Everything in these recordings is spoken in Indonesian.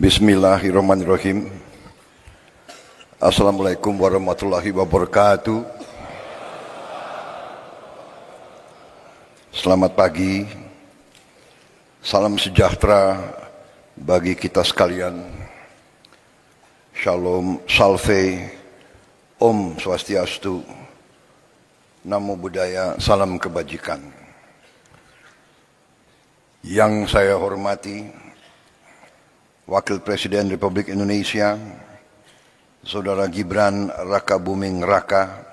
Bismillahirrahmanirrahim. Assalamualaikum warahmatullahi wabarakatuh. Selamat pagi. Salam sejahtera bagi kita sekalian. Shalom, salve, Om Swastiastu, Namo Buddhaya, salam kebajikan. Yang saya hormati Wakil Presiden Republik Indonesia, Saudara Gibran Rakabuming Raka,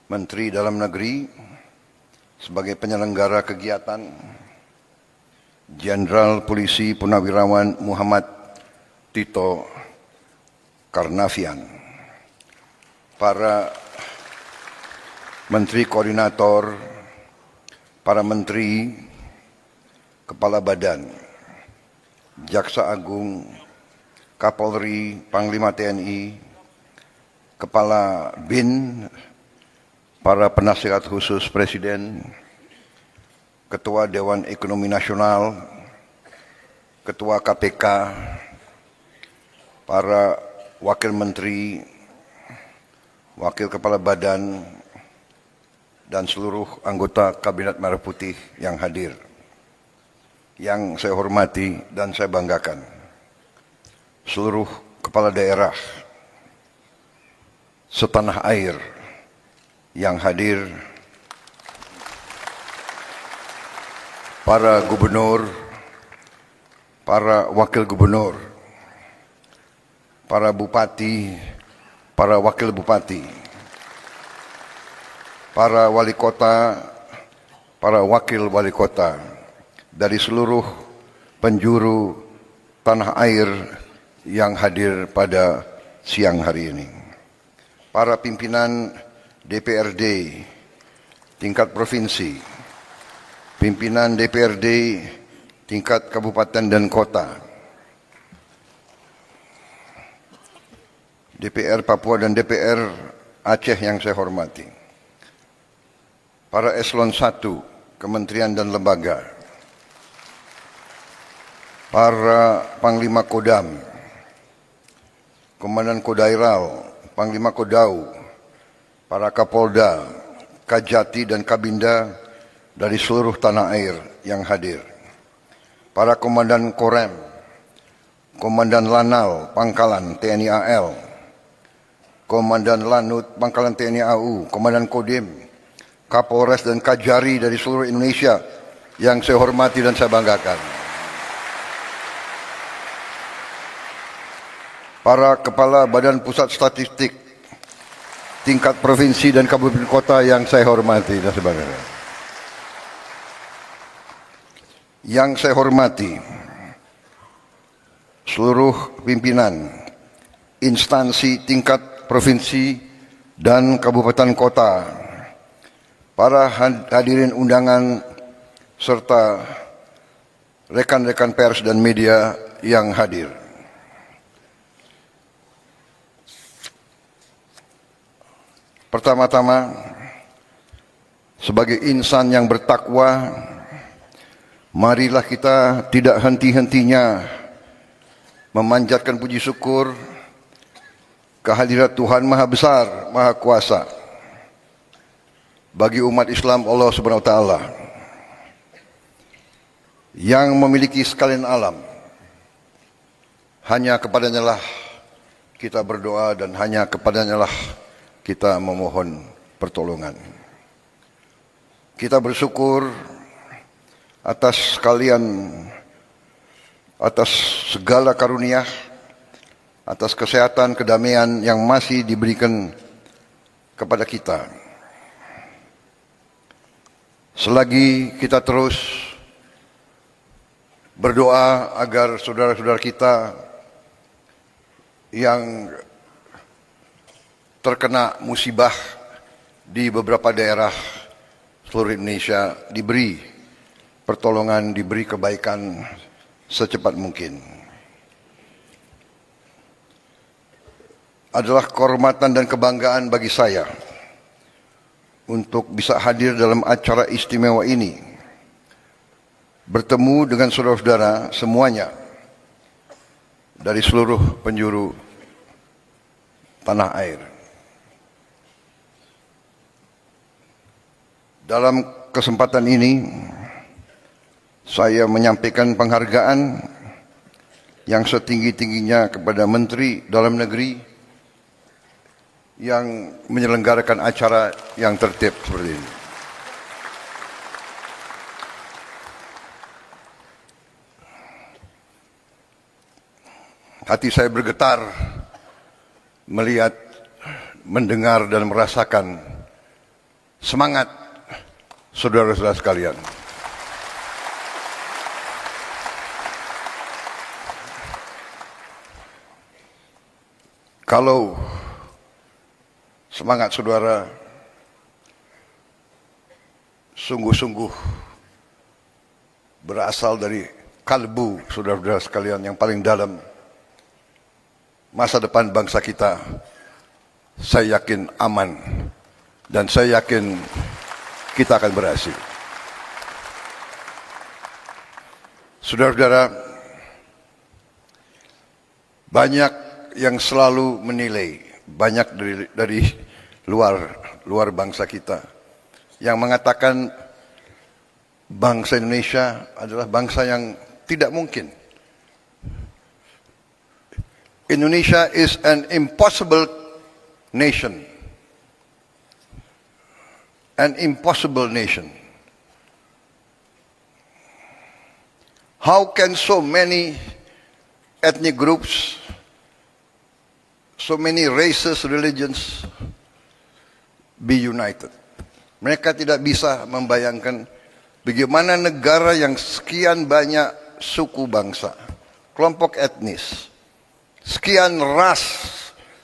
Menteri Dalam Negeri, sebagai penyelenggara kegiatan, Jenderal Polisi Purnawirawan Muhammad Tito Karnavian, para Menteri Koordinator, para Menteri, Kepala Badan, Jaksa Agung, Kapolri, Panglima TNI, Kepala BIN, para penasihat khusus Presiden, Ketua Dewan Ekonomi Nasional, Ketua KPK, para Wakil Menteri, Wakil Kepala Badan, dan seluruh anggota Kabinet Merah Putih yang hadir. Yang saya hormati dan saya banggakan, seluruh kepala daerah setanah air yang hadir, para gubernur, para wakil gubernur, para bupati, para wakil bupati, para wali kota, para wakil wali kota, dari seluruh penjuru tanah air yang hadir pada siang hari ini. Para pimpinan DPRD tingkat provinsi, pimpinan DPRD tingkat kabupaten dan kota, DPR Papua dan DPR Aceh yang saya hormati, para eselon 1 kementerian dan lembaga, para Panglima Kodam, Komandan Kodairal, Panglima Kodau, para Kapolda, Kajati dan Kabinda dari seluruh tanah air yang hadir, para Komandan Korem, Komandan Lanal, Pangkalan TNI AL, Komandan Lanut, Pangkalan TNI AU, Komandan Kodim, Kapolres dan Kajari dari seluruh Indonesia yang saya hormati dan saya banggakan. Para Kepala Badan Pusat Statistik tingkat provinsi dan kabupaten kota yang saya hormati dan sebagainya. Yang saya hormati seluruh pimpinan instansi tingkat provinsi dan kabupaten kota, para hadirin undangan serta rekan-rekan pers dan media yang hadir. Pertama-tama, sebagai insan yang bertakwa, marilah kita tidak henti-hentinya memanjatkan puji syukur kehadirat Tuhan Maha Besar, Maha Kuasa bagi umat Islam Allah Subhanahu wa Ta'ala yang memiliki sekalian alam. Hanya kepadanya lah kita berdoa dan hanya kepadanya lah kita memohon pertolongan. Kita bersyukur atas segala karunia, atas kesehatan, kedamaian yang masih diberikan kepada kita. Selagi kita terus berdoa agar saudara-saudara kita yang terkena musibah di beberapa daerah seluruh Indonesia diberi pertolongan, diberi kebaikan secepat mungkin. Adalah kehormatan dan kebanggaan bagi saya untuk bisa hadir dalam acara istimewa ini, bertemu dengan saudara-saudara semuanya dari seluruh penjuru tanah air. Dalam kesempatan ini, saya menyampaikan penghargaan yang setinggi-tingginya kepada Menteri Dalam Negeri yang menyelenggarakan acara yang tertib seperti ini. Hati saya bergetar melihat, mendengar dan merasakan semangat saudara-saudara sekalian. Kalau semangat saudara sungguh-sungguh berasal dari kalbu saudara-saudara sekalian yang paling dalam, masa depan bangsa kita, saya yakin aman dan saya yakin kita akan berhasil. Saudara-saudara, banyak yang selalu menilai, banyak dari luar bangsa kita yang mengatakan bangsa Indonesia adalah bangsa yang tidak mungkin. Indonesia is an impossible nation. An impossible nation. How can so many ethnic groups, so many races, religions be united? Mereka tidak bisa membayangkan bagaimana negara yang sekian banyak suku bangsa, kelompok etnis, sekian ras,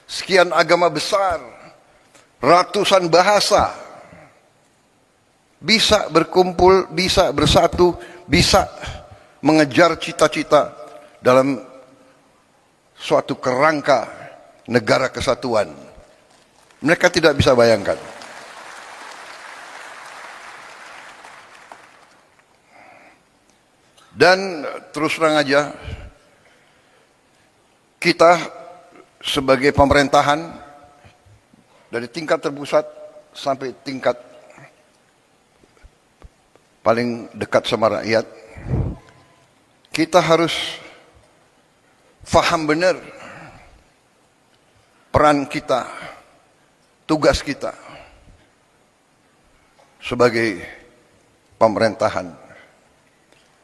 sekian agama besar, ratusan bahasa, bisa berkumpul, bisa bersatu, bisa mengejar cita-cita dalam suatu kerangka negara kesatuan. Mereka tidak bisa bayangkan. Dan terus terang aja, kita sebagai pemerintahan dari tingkat terpusat sampai tingkat paling dekat sama rakyat, kita harus faham benar peran kita, tugas kita sebagai pemerintahan,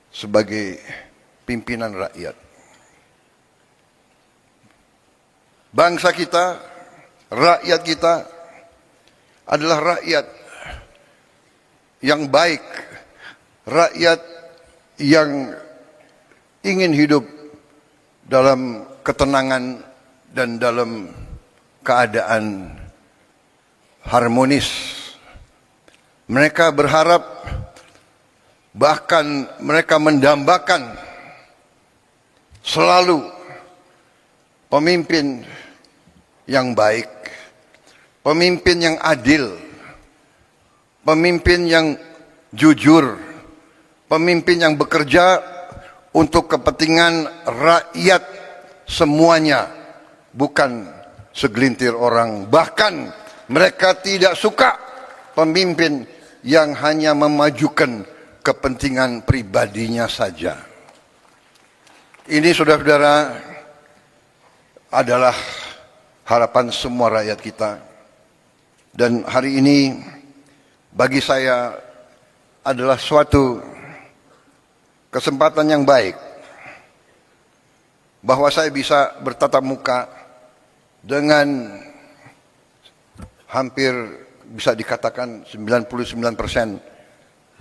sebagai pimpinan rakyat. Bangsa kita, rakyat kita adalah rakyat yang baik, rakyat yang ingin hidup dalam ketenangan dan dalam keadaan harmonis. Mereka berharap, bahkan mereka mendambakan selalu pemimpin yang baik, pemimpin yang adil, pemimpin yang jujur, pemimpin yang bekerja untuk kepentingan rakyat semuanya, bukan segelintir orang. Bahkan mereka tidak suka pemimpin yang hanya memajukan kepentingan pribadinya saja. Ini saudara-saudara adalah harapan semua rakyat kita. Dan hari ini bagi saya adalah suatu kesempatan yang baik bahwa saya bisa bertatap muka dengan hampir bisa dikatakan 99%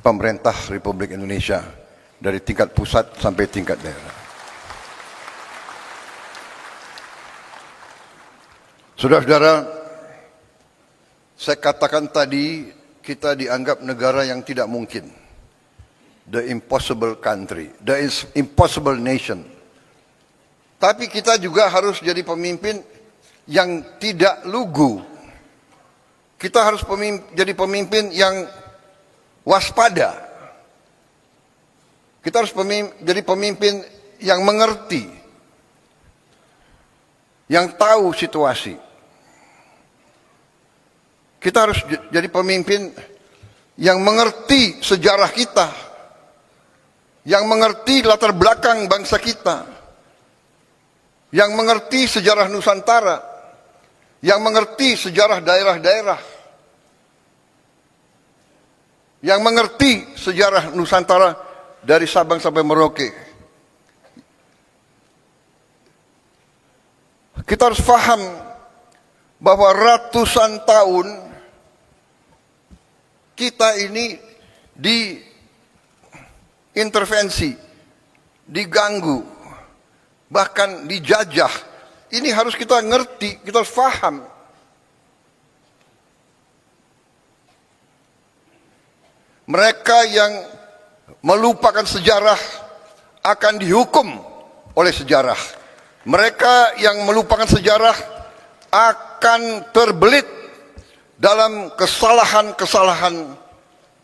pemerintah Republik Indonesia dari tingkat pusat sampai tingkat daerah. Saudara-saudara, saya katakan tadi kita dianggap negara yang tidak mungkin. The impossible country, the impossible nation. Tapi kita juga harus jadi pemimpin yang tidak lugu. Kita harus jadi pemimpin yang waspada. Kita harus jadi pemimpin yang mengerti. yang tahu situasi. Kita harus jadi pemimpin yang mengerti sejarah kita, yang mengerti latar belakang bangsa kita, yang mengerti sejarah Nusantara, yang mengerti sejarah daerah-daerah, yang mengerti sejarah Nusantara dari Sabang sampai Merauke. Kita harus paham bahwa ratusan tahun kita ini diintervensi, diganggu, bahkan dijajah. Ini harus kita ngerti, kita harus paham. Mereka yang melupakan sejarah akan dihukum oleh sejarah. Mereka yang melupakan sejarah akan terbelit dalam kesalahan-kesalahan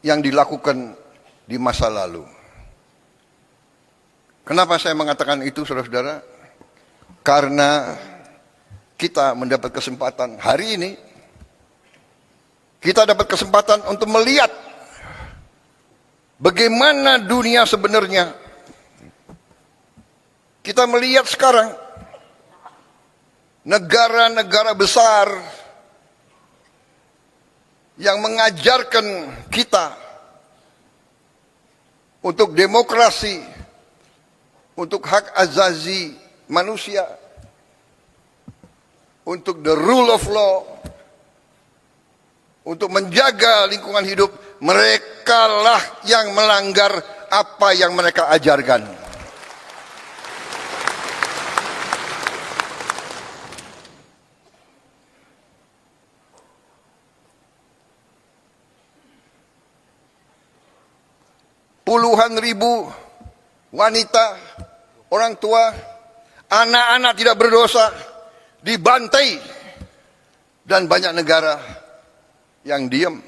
yang dilakukan di masa lalu. Kenapa saya mengatakan itu, saudara-saudara? Karena kita mendapat kesempatan hari ini, kita dapat kesempatan untuk melihat bagaimana dunia sebenarnya. Kita melihat sekarang negara-negara besar yang mengajarkan kita untuk demokrasi, untuk hak asasi manusia, untuk the rule of law, untuk menjaga lingkungan hidup. Merekalah yang melanggar apa yang mereka ajarkan. Puluhan ribu wanita, orang tua, anak-anak tidak berdosa dibantai, dan banyak negara yang diam.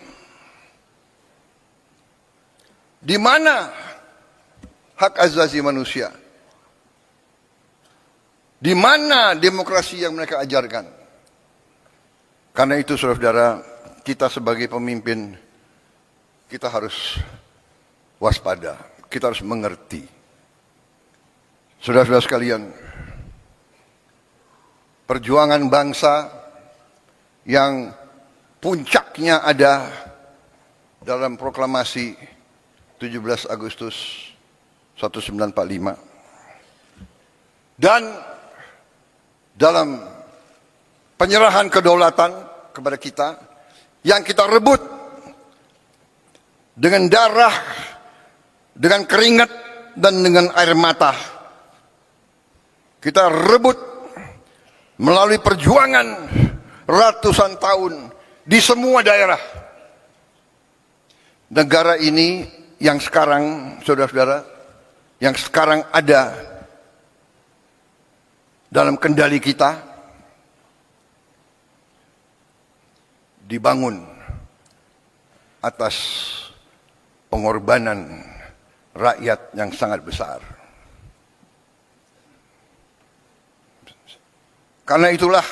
Di mana hak asasi manusia? Di mana demokrasi yang mereka ajarkan? Karena itu, saudara-saudara, kita sebagai pemimpin, kita harus waspada, kita harus mengerti. Saudara-saudara sekalian, perjuangan bangsa yang puncaknya ada dalam proklamasi 17 Agustus 1945 dan dalam penyerahan kedaulatan kepada kita yang kita rebut dengan darah, dengan keringat, dan dengan air mata. Kita rebut melalui perjuangan ratusan tahun di semua daerah. Negara ini yang sekarang, saudara-saudara, yang sekarang ada dalam kendali kita, dibangun atas pengorbanan rakyat yang sangat besar. Karena itulah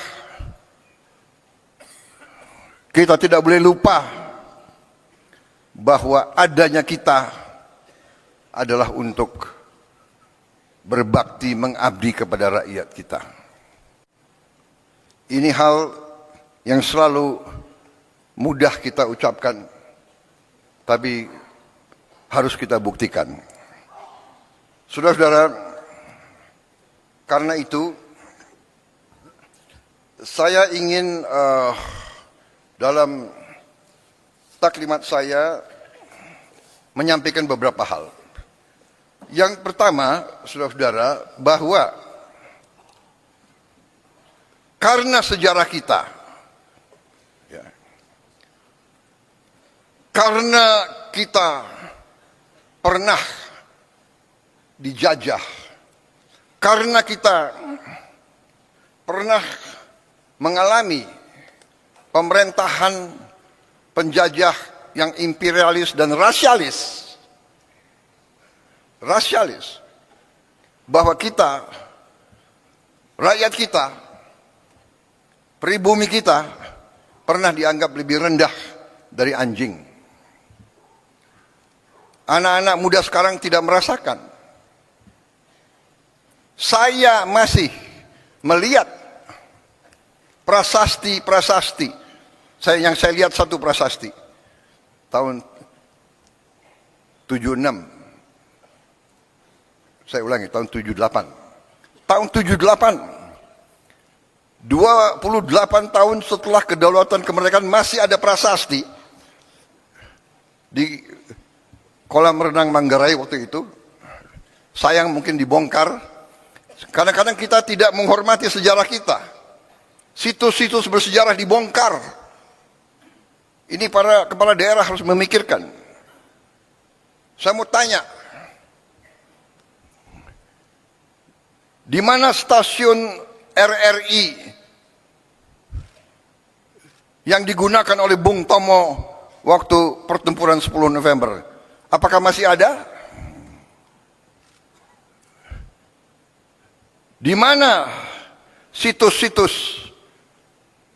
kita tidak boleh lupa bahwa adanya kita adalah untuk berbakti, mengabdi kepada rakyat kita. Ini hal yang selalu mudah kita ucapkan, tapi harus kita buktikan. Saudara-saudara, karena itu saya ingin dalam taklimat saya menyampaikan beberapa hal. Yang pertama, saudara-saudara, bahwa karena sejarah kita, ya, karena kita pernah dijajah, karena kita pernah mengalami pemerintahan penjajah yang imperialis dan rasialis, bahwa kita, rakyat kita, Pribumi kita pernah dianggap lebih rendah dari anjing. Anak-anak muda sekarang tidak merasakan. Saya masih melihat prasasti-prasasti. Yang saya lihat satu prasasti tahun 76. Saya ulangi, tahun 78. Tahun 78, 28 tahun setelah kedaulatan kemerdekaan masih ada prasasti di kolam renang Manggarai waktu itu. Sayang mungkin dibongkar. Kadang-kadang kita tidak menghormati sejarah kita. Situs-situs bersejarah dibongkar. Ini para kepala daerah harus memikirkan. Saya mau tanya, di mana stasiun RRI yang digunakan oleh Bung Tomo waktu pertempuran 10 November? Apakah masih ada? Di mana situs-situs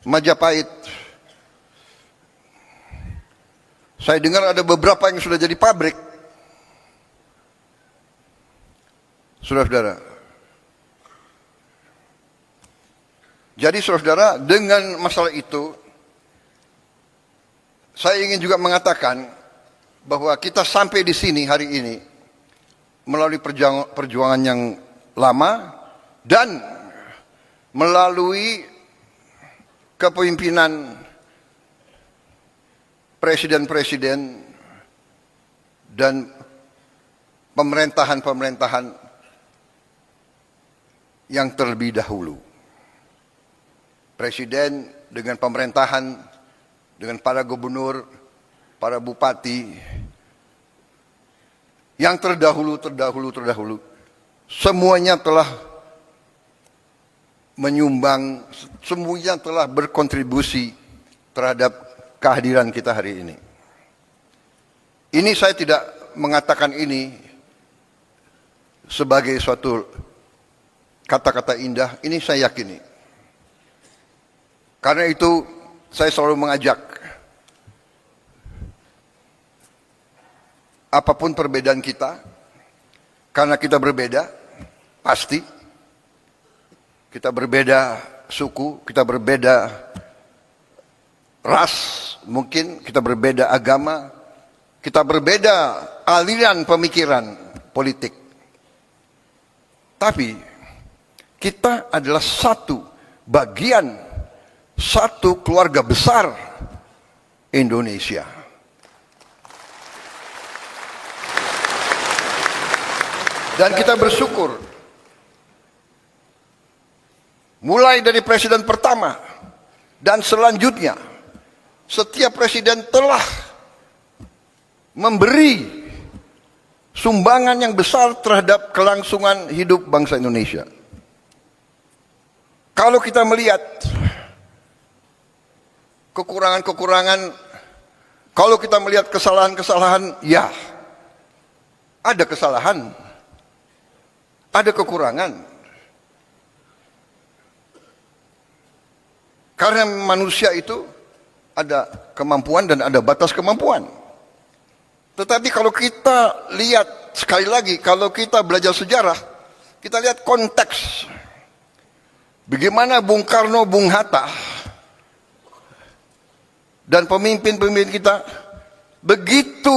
Majapahit? Saya dengar ada beberapa yang sudah jadi pabrik. Saudara-saudara. Jadi saudara, dengan masalah itu, saya ingin juga mengatakan bahwa kita sampai di sini hari ini melalui perjuangan yang lama dan melalui kepemimpinan presiden-presiden dan pemerintahan-pemerintahan yang terlebih dahulu. Presiden dengan pemerintahan, dengan para gubernur, para bupati, yang terdahulu, semuanya telah menyumbang, semuanya telah berkontribusi terhadap kehadiran kita hari ini. Ini saya tidak mengatakan ini sebagai suatu kata-kata indah, ini saya yakini. Karena itu saya selalu mengajak, apapun perbedaan kita, karena kita berbeda, pasti. Kita berbeda suku, kita berbeda ras, mungkin kita berbeda agama, kita berbeda aliran pemikiran politik. Tapi kita adalah satu bagian, satu keluarga besar Indonesia. Dan kita bersyukur, mulai dari presiden pertama dan selanjutnya, setiap presiden telah memberi sumbangan yang besar terhadap kelangsungan hidup bangsa Indonesia. Kalau kita melihat kekurangan-kekurangan, kalau kita melihat kesalahan-kesalahan, ya ada kesalahan, ada kekurangan. Karena manusia itu ada kemampuan dan ada batas kemampuan. Tetapi kalau kita lihat, sekali lagi, kalau kita belajar sejarah, kita lihat konteks. Bagaimana Bung Karno, Bung Hatta, dan pemimpin-pemimpin kita, begitu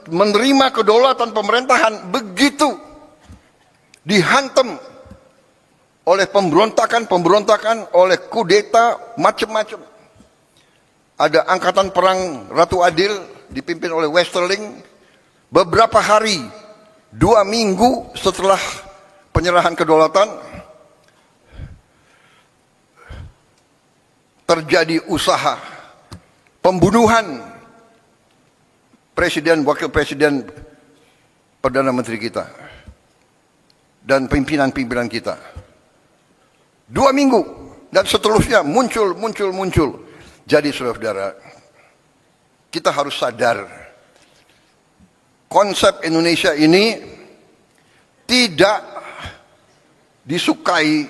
menerima kedaulatan pemerintahan, begitu dihantam oleh pemberontakan, oleh kudeta, macam-macam. Ada angkatan perang Ratu Adil dipimpin oleh Westerling. Beberapa hari, 2 minggu setelah penyerahan kedaulatan, terjadi usaha pembunuhan presiden, wakil presiden, perdana menteri kita, dan pimpinan-pimpinan kita. 2 minggu dan seterusnya muncul. Jadi saudara-saudara, kita harus sadar, konsep Indonesia ini tidak disukai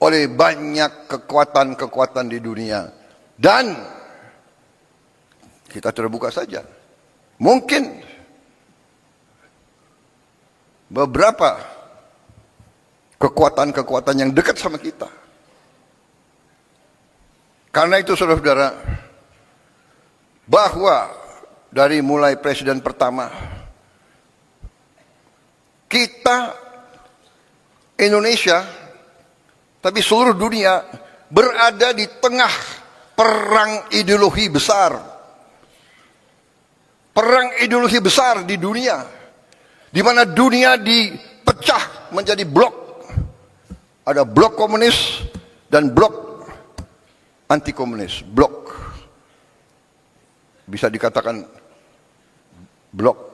oleh banyak kekuatan-kekuatan di dunia. Dan kita terbuka saja. Mungkin beberapa kekuatan-kekuatan yang dekat sama kita. Karena itu saudara-saudara, bahwa dari mulai presiden pertama, kita Indonesia, tapi seluruh dunia berada di tengah perang ideologi besar. Perang ideologi besar di dunia, di mana dunia dipecah menjadi blok. Ada blok komunis dan blok anti komunis. Blok, bisa dikatakan blok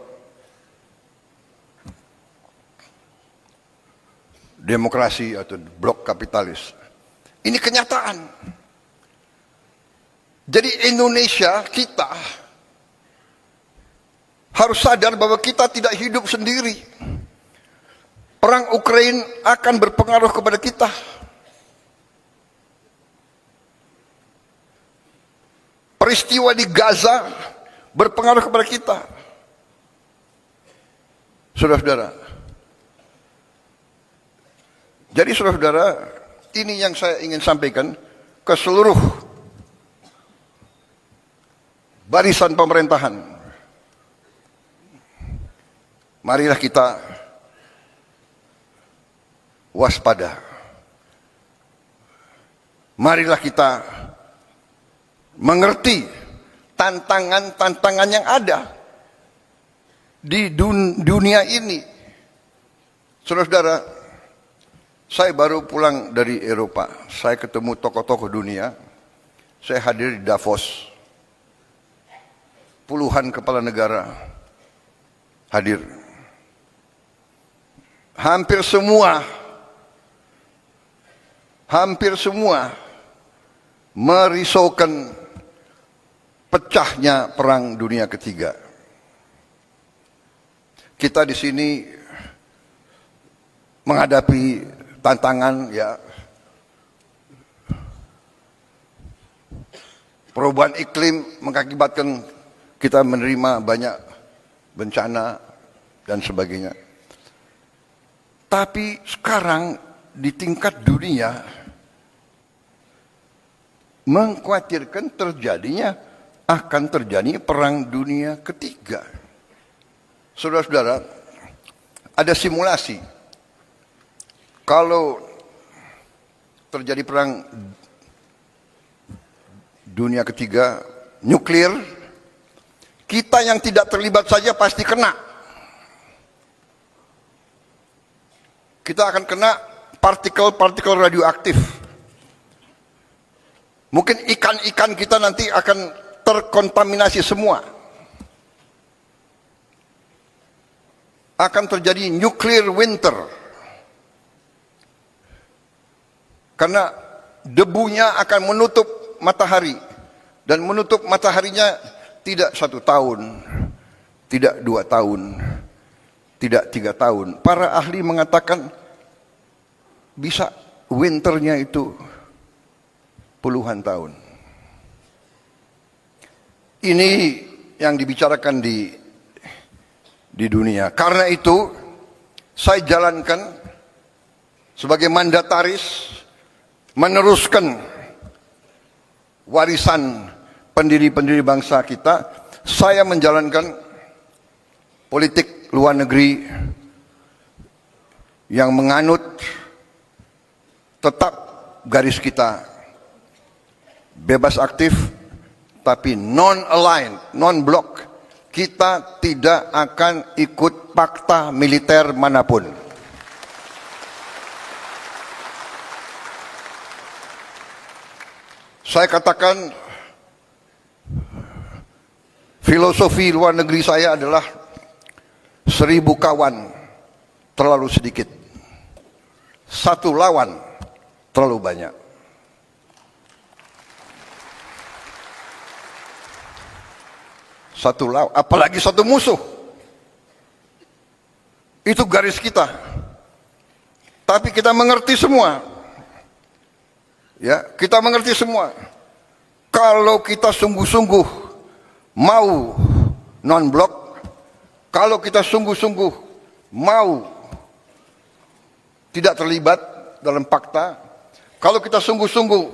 demokrasi atau blok kapitalis. Ini kenyataan. Jadi Indonesia, kita harus sadar bahwa kita tidak hidup sendiri. Perang Ukraina akan berpengaruh kepada kita. Peristiwa di Gaza berpengaruh kepada kita. Saudara-saudara. Jadi saudara-saudara, ini yang saya ingin sampaikan ke seluruh barisan pemerintahan. Marilah kita waspada. Marilah kita mengerti tantangan-tantangan yang ada di dunia ini. Saudara-saudara, saya baru pulang dari Eropa. Saya ketemu tokoh-tokoh dunia. Saya hadir di Davos. Puluhan kepala negara hadir. Hampir semua merisaukan pecahnya perang dunia ketiga. Kita di sini menghadapi tantangan, ya, perubahan iklim mengakibatkan kita menerima banyak bencana dan sebagainya. Tapi sekarang di tingkat dunia mengkhawatirkan akan terjadi perang dunia ketiga. Saudara-saudara, ada simulasi. Kalau terjadi perang dunia ketiga, nuklir, kita yang tidak terlibat saja pasti kena. Kita akan kena partikel-partikel radioaktif. Mungkin ikan-ikan kita nanti akan terkontaminasi semua. Akan terjadi nuclear winter. Karena debunya akan menutup matahari. Dan menutup mataharinya tidak 1 tahun, tidak 2 tahun, tidak 3 tahun. Para ahli mengatakan bisa winternya itu puluhan tahun. Ini yang dibicarakan di dunia. Karena itu saya jalankan sebagai mandataris, meneruskan warisan pendiri-pendiri bangsa kita. Saya menjalankan politik luar negeri yang menganut tetap garis kita bebas aktif tapi non-aligned, non-block. Kita tidak akan ikut fakta militer manapun. Saya katakan filosofi luar negeri saya adalah 1000 kawan terlalu sedikit, 1 lawan terlalu banyak. Satu lawan, apalagi 1 musuh. Itu garis kita. Tapi kita mengerti semua Ya, kita mengerti semua. Kalau kita sungguh-sungguh mau non-blok, kalau kita sungguh-sungguh mau tidak terlibat dalam fakta, kalau kita sungguh-sungguh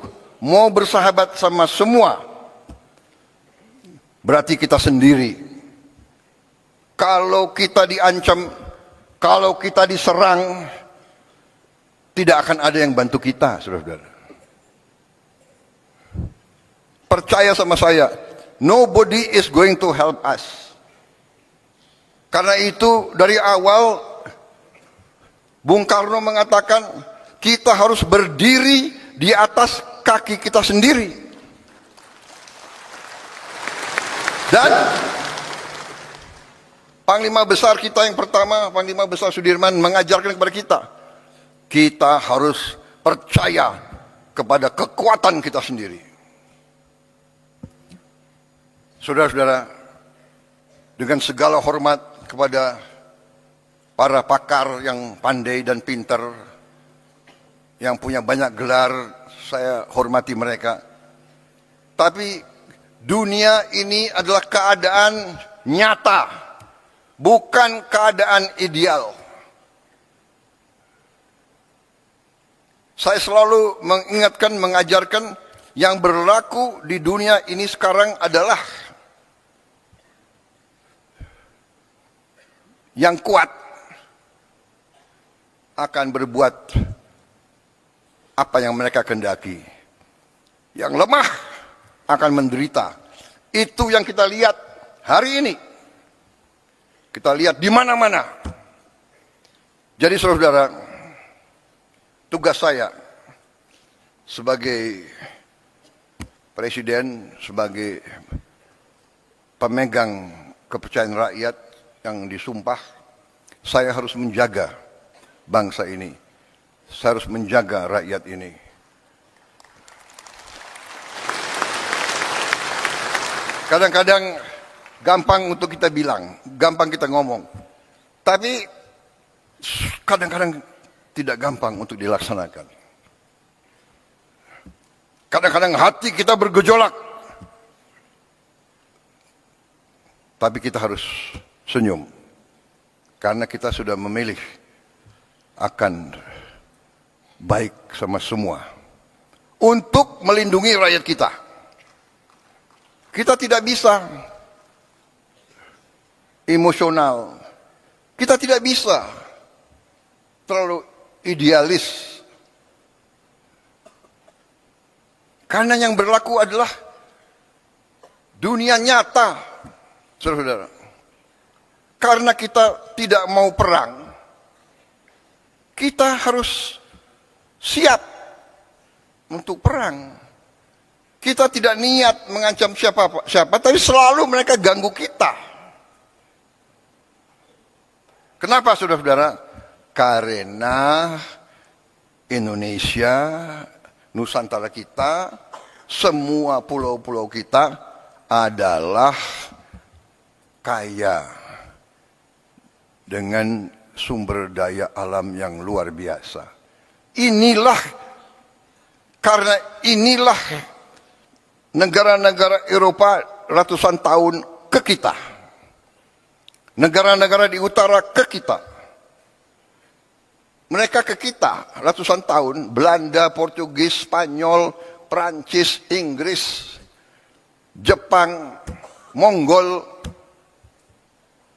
mau bersahabat sama semua, berarti kita sendiri. Kalau kita diancam, kalau kita diserang, tidak akan ada yang bantu kita, saudara-saudara. Percaya sama saya, nobody is going to help us. Karena itu dari awal Bung Karno mengatakan kita harus berdiri di atas kaki kita sendiri. Dan Panglima Besar kita yang pertama, Panglima Besar Sudirman mengajarkan kepada kita harus percaya kepada kekuatan kita sendiri. Saudara-saudara, dengan segala hormat kepada para pakar yang pandai dan pintar, yang punya banyak gelar, saya hormati mereka. Tapi dunia ini adalah keadaan nyata, bukan keadaan ideal. Saya selalu mengingatkan, mengajarkan, yang berlaku di dunia ini sekarang adalah yang kuat akan berbuat apa yang mereka kehendaki. Yang lemah akan menderita. Itu yang kita lihat hari ini. Kita lihat di mana-mana. Jadi saudara-saudara, tugas saya sebagai presiden, sebagai pemegang kepercayaan rakyat yang disumpah, saya harus menjaga bangsa ini. Saya harus menjaga rakyat ini. Kadang-kadang gampang untuk kita bilang, gampang kita ngomong. Tapi kadang-kadang tidak gampang untuk dilaksanakan. Kadang-kadang hati kita bergejolak. Tapi kita harus senyum. Karena kita sudah memilih akan baik sama semua. Untuk melindungi rakyat kita. Kita tidak bisa emosional. Kita tidak bisa terlalu idealis. Karena yang berlaku adalah dunia nyata, saudara-saudara. Karena kita tidak mau perang, kita harus siap untuk perang. Kita tidak niat mengancam siapa, tapi selalu mereka ganggu kita. Kenapa, saudara-saudara? Karena Indonesia, Nusantara kita, semua pulau-pulau kita adalah kaya dengan sumber daya alam yang luar biasa. Karena inilah negara-negara Eropa ratusan tahun ke kita. Negara-negara di utara ke kita. Mereka ke kita ratusan tahun. Belanda, Portugis, Spanyol, Prancis, Inggris, Jepang, Mongol.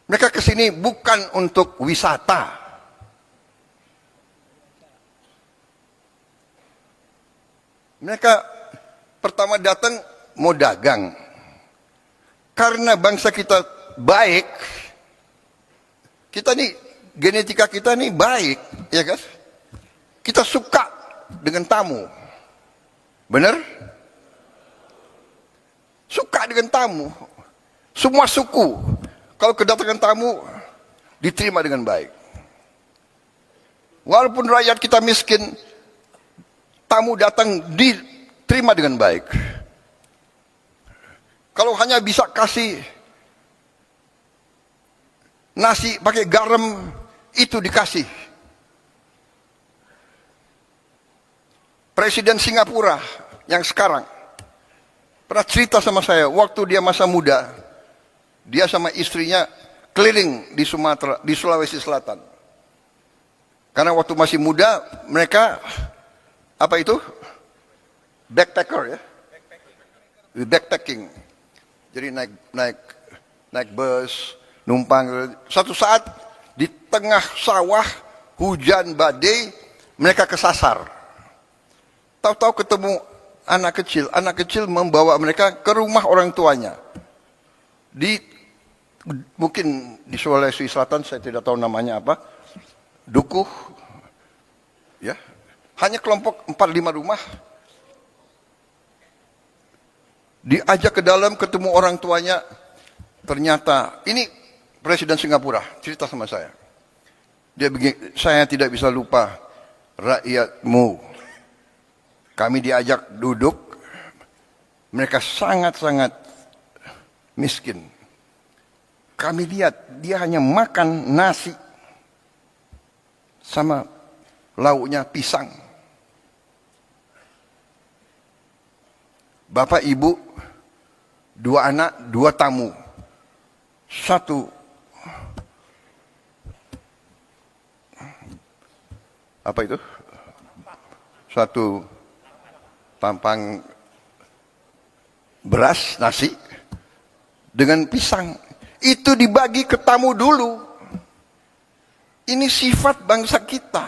Mereka ke sini bukan untuk wisata. Mereka pertama datang mau dagang. Karena bangsa kita baik, kita nih, genetika kita nih baik, ya kan? Kita suka dengan tamu. Benar? Suka dengan tamu. Semua suku, kalau kedatangan tamu, diterima dengan baik. Walaupun rakyat kita miskin, tamu datang diterima dengan baik. Kalau hanya bisa kasih nasi pakai garam, itu dikasih. Presiden Singapura yang sekarang pernah cerita sama saya, waktu dia masa muda, dia sama istrinya keliling di Sumatera, di Sulawesi Selatan. Karena waktu masih muda, mereka apa itu? Backpacker ya, backpacking. Jadi naik bus, numpang. Satu saat di tengah sawah hujan badai, mereka kesasar. Tahu-tahu ketemu anak kecil membawa mereka ke rumah orang tuanya. Mungkin di Sulawesi Selatan, saya tidak tahu namanya apa, dukuh, ya, hanya kelompok 4-5 rumah. Diajak ke dalam, ketemu orang tuanya, ternyata ini Presiden Singapura cerita sama saya. Dia begini, saya tidak bisa lupa rakyatmu. Kami diajak duduk, mereka sangat-sangat miskin. Kami lihat dia hanya makan nasi sama lauknya pisang. Bapak, ibu, 2 anak, 2 tamu. Satu apa itu? Satu tampang beras, nasi, dengan pisang. Itu dibagi ke tamu dulu. Ini sifat bangsa kita.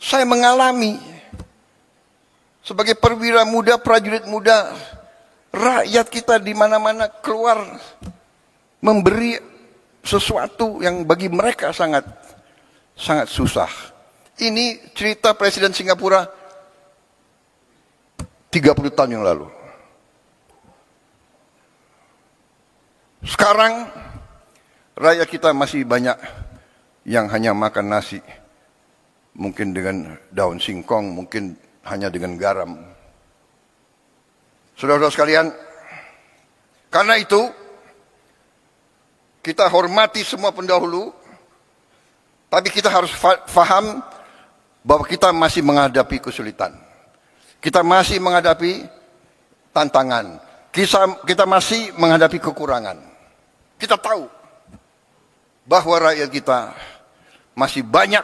Saya mengalami sebagai perwira muda, prajurit muda, rakyat kita di mana-mana keluar memberi sesuatu yang bagi mereka sangat susah. Ini cerita Presiden Singapura 30 tahun yang lalu. Sekarang rakyat kita masih banyak yang hanya makan nasi, mungkin dengan daun singkong, mungkin hanya dengan garam. Saudara-saudara sekalian, karena itu kita hormati semua pendahulu, tapi kita harus faham bahwa kita masih menghadapi kesulitan. Kita masih menghadapi tantangan. Kita masih menghadapi kekurangan. Kita tahu bahwa rakyat kita masih banyak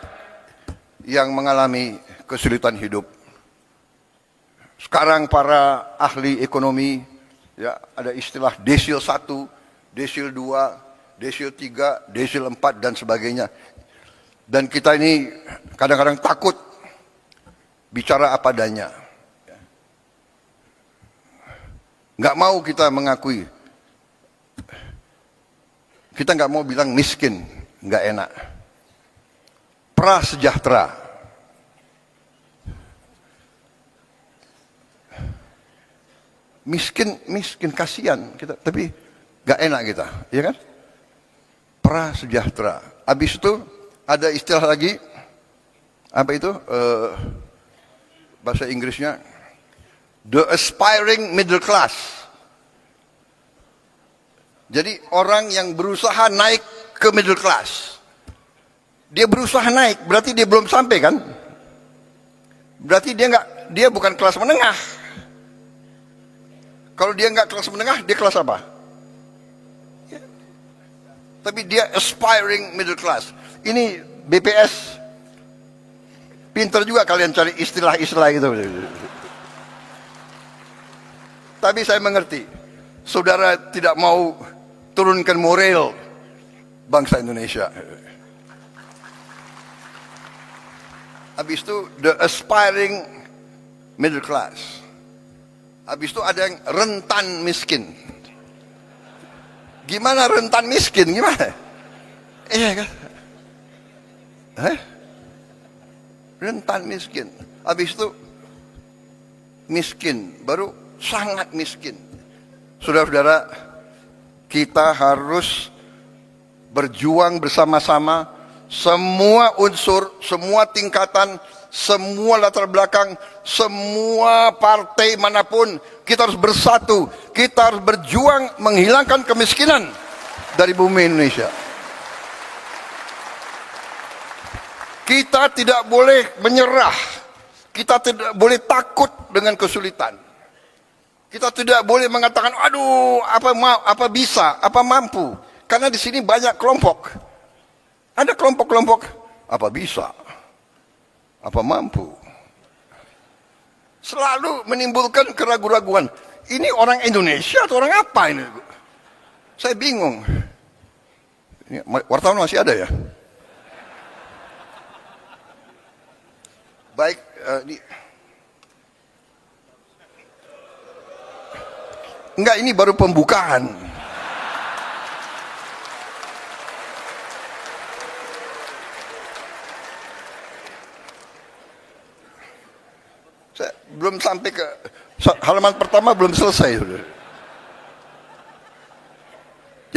yang mengalami kesulitan hidup. Sekarang para ahli ekonomi, ya, ada istilah desil 1, desil 2, desil 3, desil 4 dan sebagainya. Dan kita ini kadang-kadang takut bicara apa adanya. Nggak mau kita mengakui. Kita nggak mau bilang miskin, nggak enak. Prasejahtera. Miskin kasihan kita, tapi nggak enak kita, ya kan? Prasejahtera. Habis itu ada istilah lagi, apa itu? Bahasa Inggrisnya, the aspiring middle class. Jadi orang yang berusaha naik ke middle class. Dia berusaha naik, berarti dia belum sampai kan? Berarti dia bukan kelas menengah. Kalau dia nggak kelas menengah, dia kelas apa? Ya. Tapi dia aspiring middle class. Ini BPS. Pinter juga kalian cari istilah-istilah itu. Tapi saya mengerti. Saudara tidak mau turunkan moral bangsa Indonesia. Habis itu the aspiring middle class. Habis itu ada yang rentan miskin. Gimana rentan miskin? Gimana? Iya kan? Rentan miskin. Habis itu miskin, baru sangat miskin. Saudara-saudara, kita harus berjuang bersama-sama, semua unsur, semua tingkatan, semua latar belakang, semua partai manapun, kita harus bersatu. Kita harus berjuang menghilangkan kemiskinan dari bumi Indonesia. Kita tidak boleh menyerah. Kita tidak boleh takut dengan kesulitan. Kita tidak boleh mengatakan, aduh, apa bisa, apa mampu. Karena di sini banyak kelompok. Ada kelompok-kelompok, apa bisa, apa mampu. Selalu menimbulkan keraguan-raguan. Ini orang Indonesia atau orang apa ini? Saya bingung. Ini, wartawan masih ada ya? Baik, enggak, ini baru pembukaan. Saya belum sampai ke halaman pertama, belum selesai.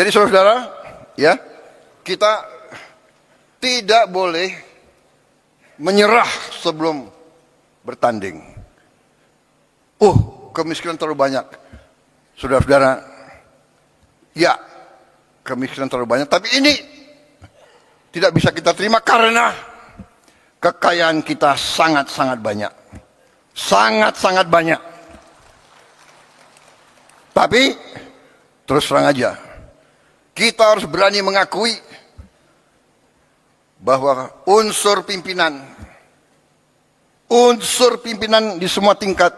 Jadi saudara, ya, kita tidak boleh menyerah sebelum bertanding. Kemiskinan terlalu banyak. Saudara-saudara, ya, kemiskinan terlalu banyak, tapi ini tidak bisa kita terima karena kekayaan kita sangat-sangat banyak. Sangat-sangat banyak. Tapi, terus terang aja, kita harus berani mengakui bahwa unsur pimpinan di semua tingkat,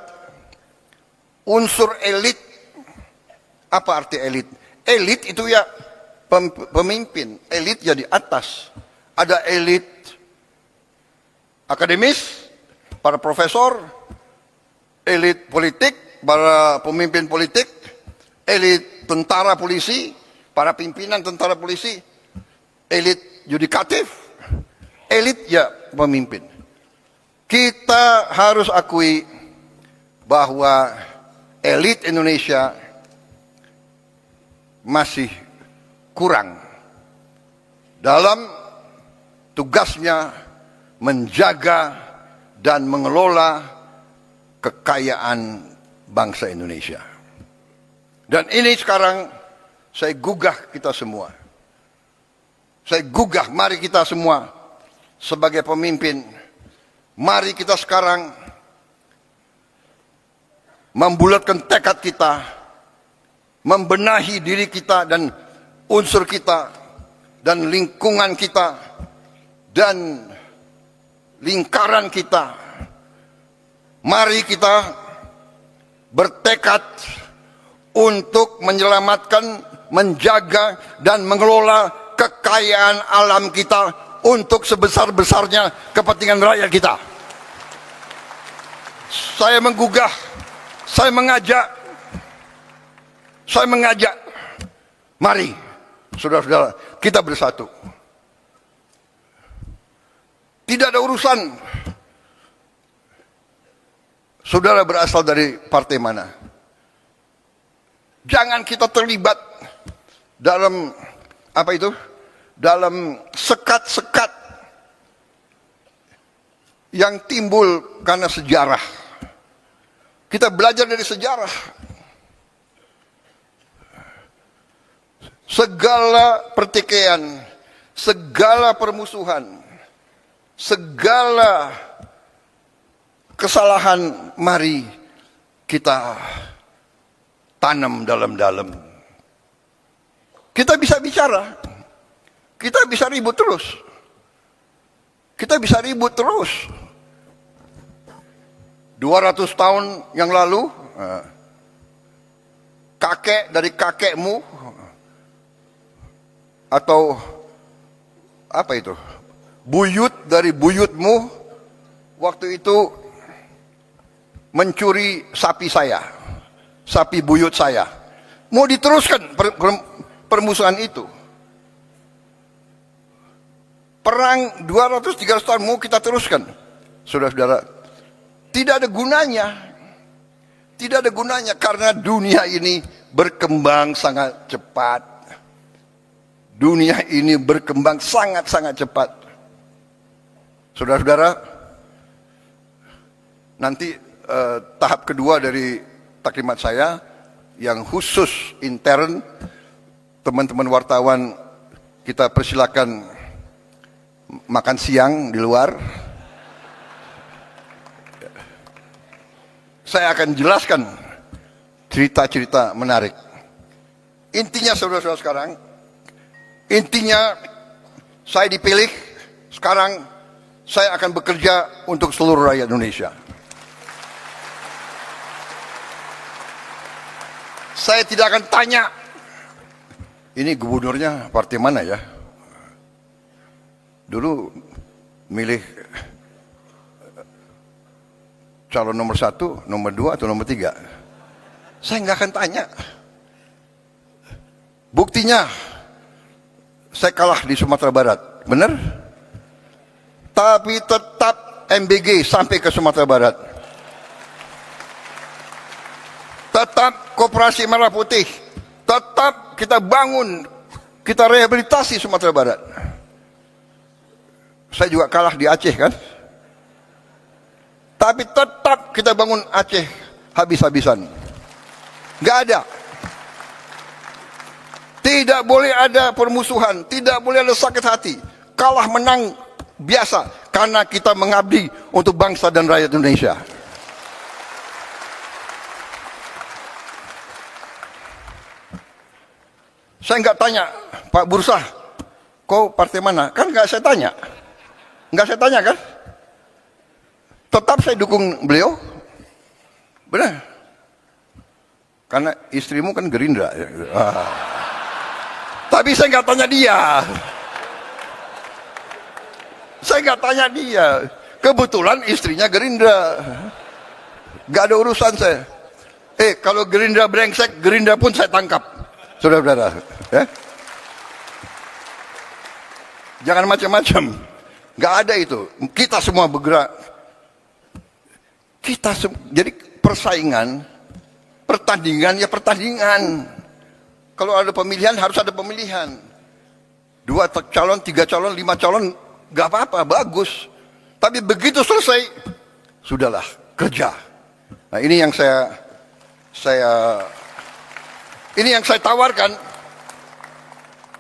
unsur elit. Apa arti elit? Elit itu ya pemimpin, elit ya di atas. Ada elit akademis, para profesor, elit politik, para pemimpin politik, elit tentara polisi, para pimpinan tentara polisi, elit yudikatif, elit ya pemimpin. Kita harus akui bahwa elit Indonesia masih kurang dalam tugasnya menjaga dan mengelola kekayaan bangsa Indonesia. Dan ini sekarang saya gugah kita semua. Saya gugah, mari kita semua sebagai pemimpin, mari kita sekarang membulatkan tekad kita, membenahi diri kita dan unsur kita dan lingkungan kita dan lingkaran kita. Mari kita bertekad untuk menyelamatkan, menjaga dan mengelola kekayaan alam kita untuk sebesar-besarnya kepentingan rakyat kita. Saya menggugah, saya mengajak, mari saudara-saudara kita bersatu. Tidak ada urusan saudara berasal dari partai mana. Jangan kita terlibat dalam apa itu? Dalam sekat-sekat yang timbul karena sejarah. Kita belajar dari sejarah. Segala pertikaian, segala permusuhan, segala kesalahan, mari kita tanam dalam-dalam. Kita bisa bicara, kita bisa ribut terus. Kita bisa ribut terus. 200 tahun yang lalu, kakek dari kakekmu, atau apa itu, buyut dari buyutmu, waktu itu mencuri sapi saya, sapi buyut saya. Mau diteruskan permusuhan itu. Perang 200-300 tahun mau kita teruskan. Saudara-saudara, tidak ada gunanya. Tidak ada gunanya karena dunia ini berkembang sangat cepat. Dunia ini berkembang sangat-sangat cepat. Saudara-saudara, nanti tahap kedua dari taklimat saya yang khusus intern, teman-teman wartawan kita persilakan makan siang di luar. Saya akan jelaskan cerita-cerita menarik. Intinya saudara-saudara sekarang, intinya saya dipilih, sekarang saya akan bekerja untuk seluruh rakyat Indonesia. Saya tidak akan tanya, ini gubernurnya partai mana ya? Dulu milih calon nomor 1, nomor 2, atau nomor 3. Saya nggak akan tanya. Buktinya, saya kalah di Sumatera Barat, benar? Tapi tetap MBG sampai ke Sumatera Barat. Tetap Koperasi Merah Putih. Tetap kita bangun, kita rehabilitasi Sumatera Barat. Saya juga kalah di Aceh kan? Tapi tetap kita bangun Aceh habis-habisan. Gak ada. Tidak boleh ada permusuhan, tidak boleh ada sakit hati. Kalah menang biasa, karena kita mengabdi untuk bangsa dan rakyat Indonesia. Saya nggak tanya, Pak Bursah, kau partai mana? Kan nggak saya tanya. Nggak saya tanya kan? Tetap saya dukung beliau. Benar. Karena istrimu kan Gerindra. Tapi saya nggak tanya dia. Saya nggak tanya dia. Kebetulan istrinya Gerindra. Nggak ada urusan saya. Kalau Gerindra brengsek, Gerindra pun saya tangkap. Saudara-saudara. Ya? Jangan macam-macam. Nggak ada itu. Kita semua bergerak. Jadi persaingan, pertandingan ya pertandingan. Kalau ada pemilihan harus ada pemilihan. 2 calon, 3 calon, 5 calon, gak apa-apa, bagus. Tapi begitu selesai, sudahlah, kerja. Nah ini yang ini yang saya tawarkan.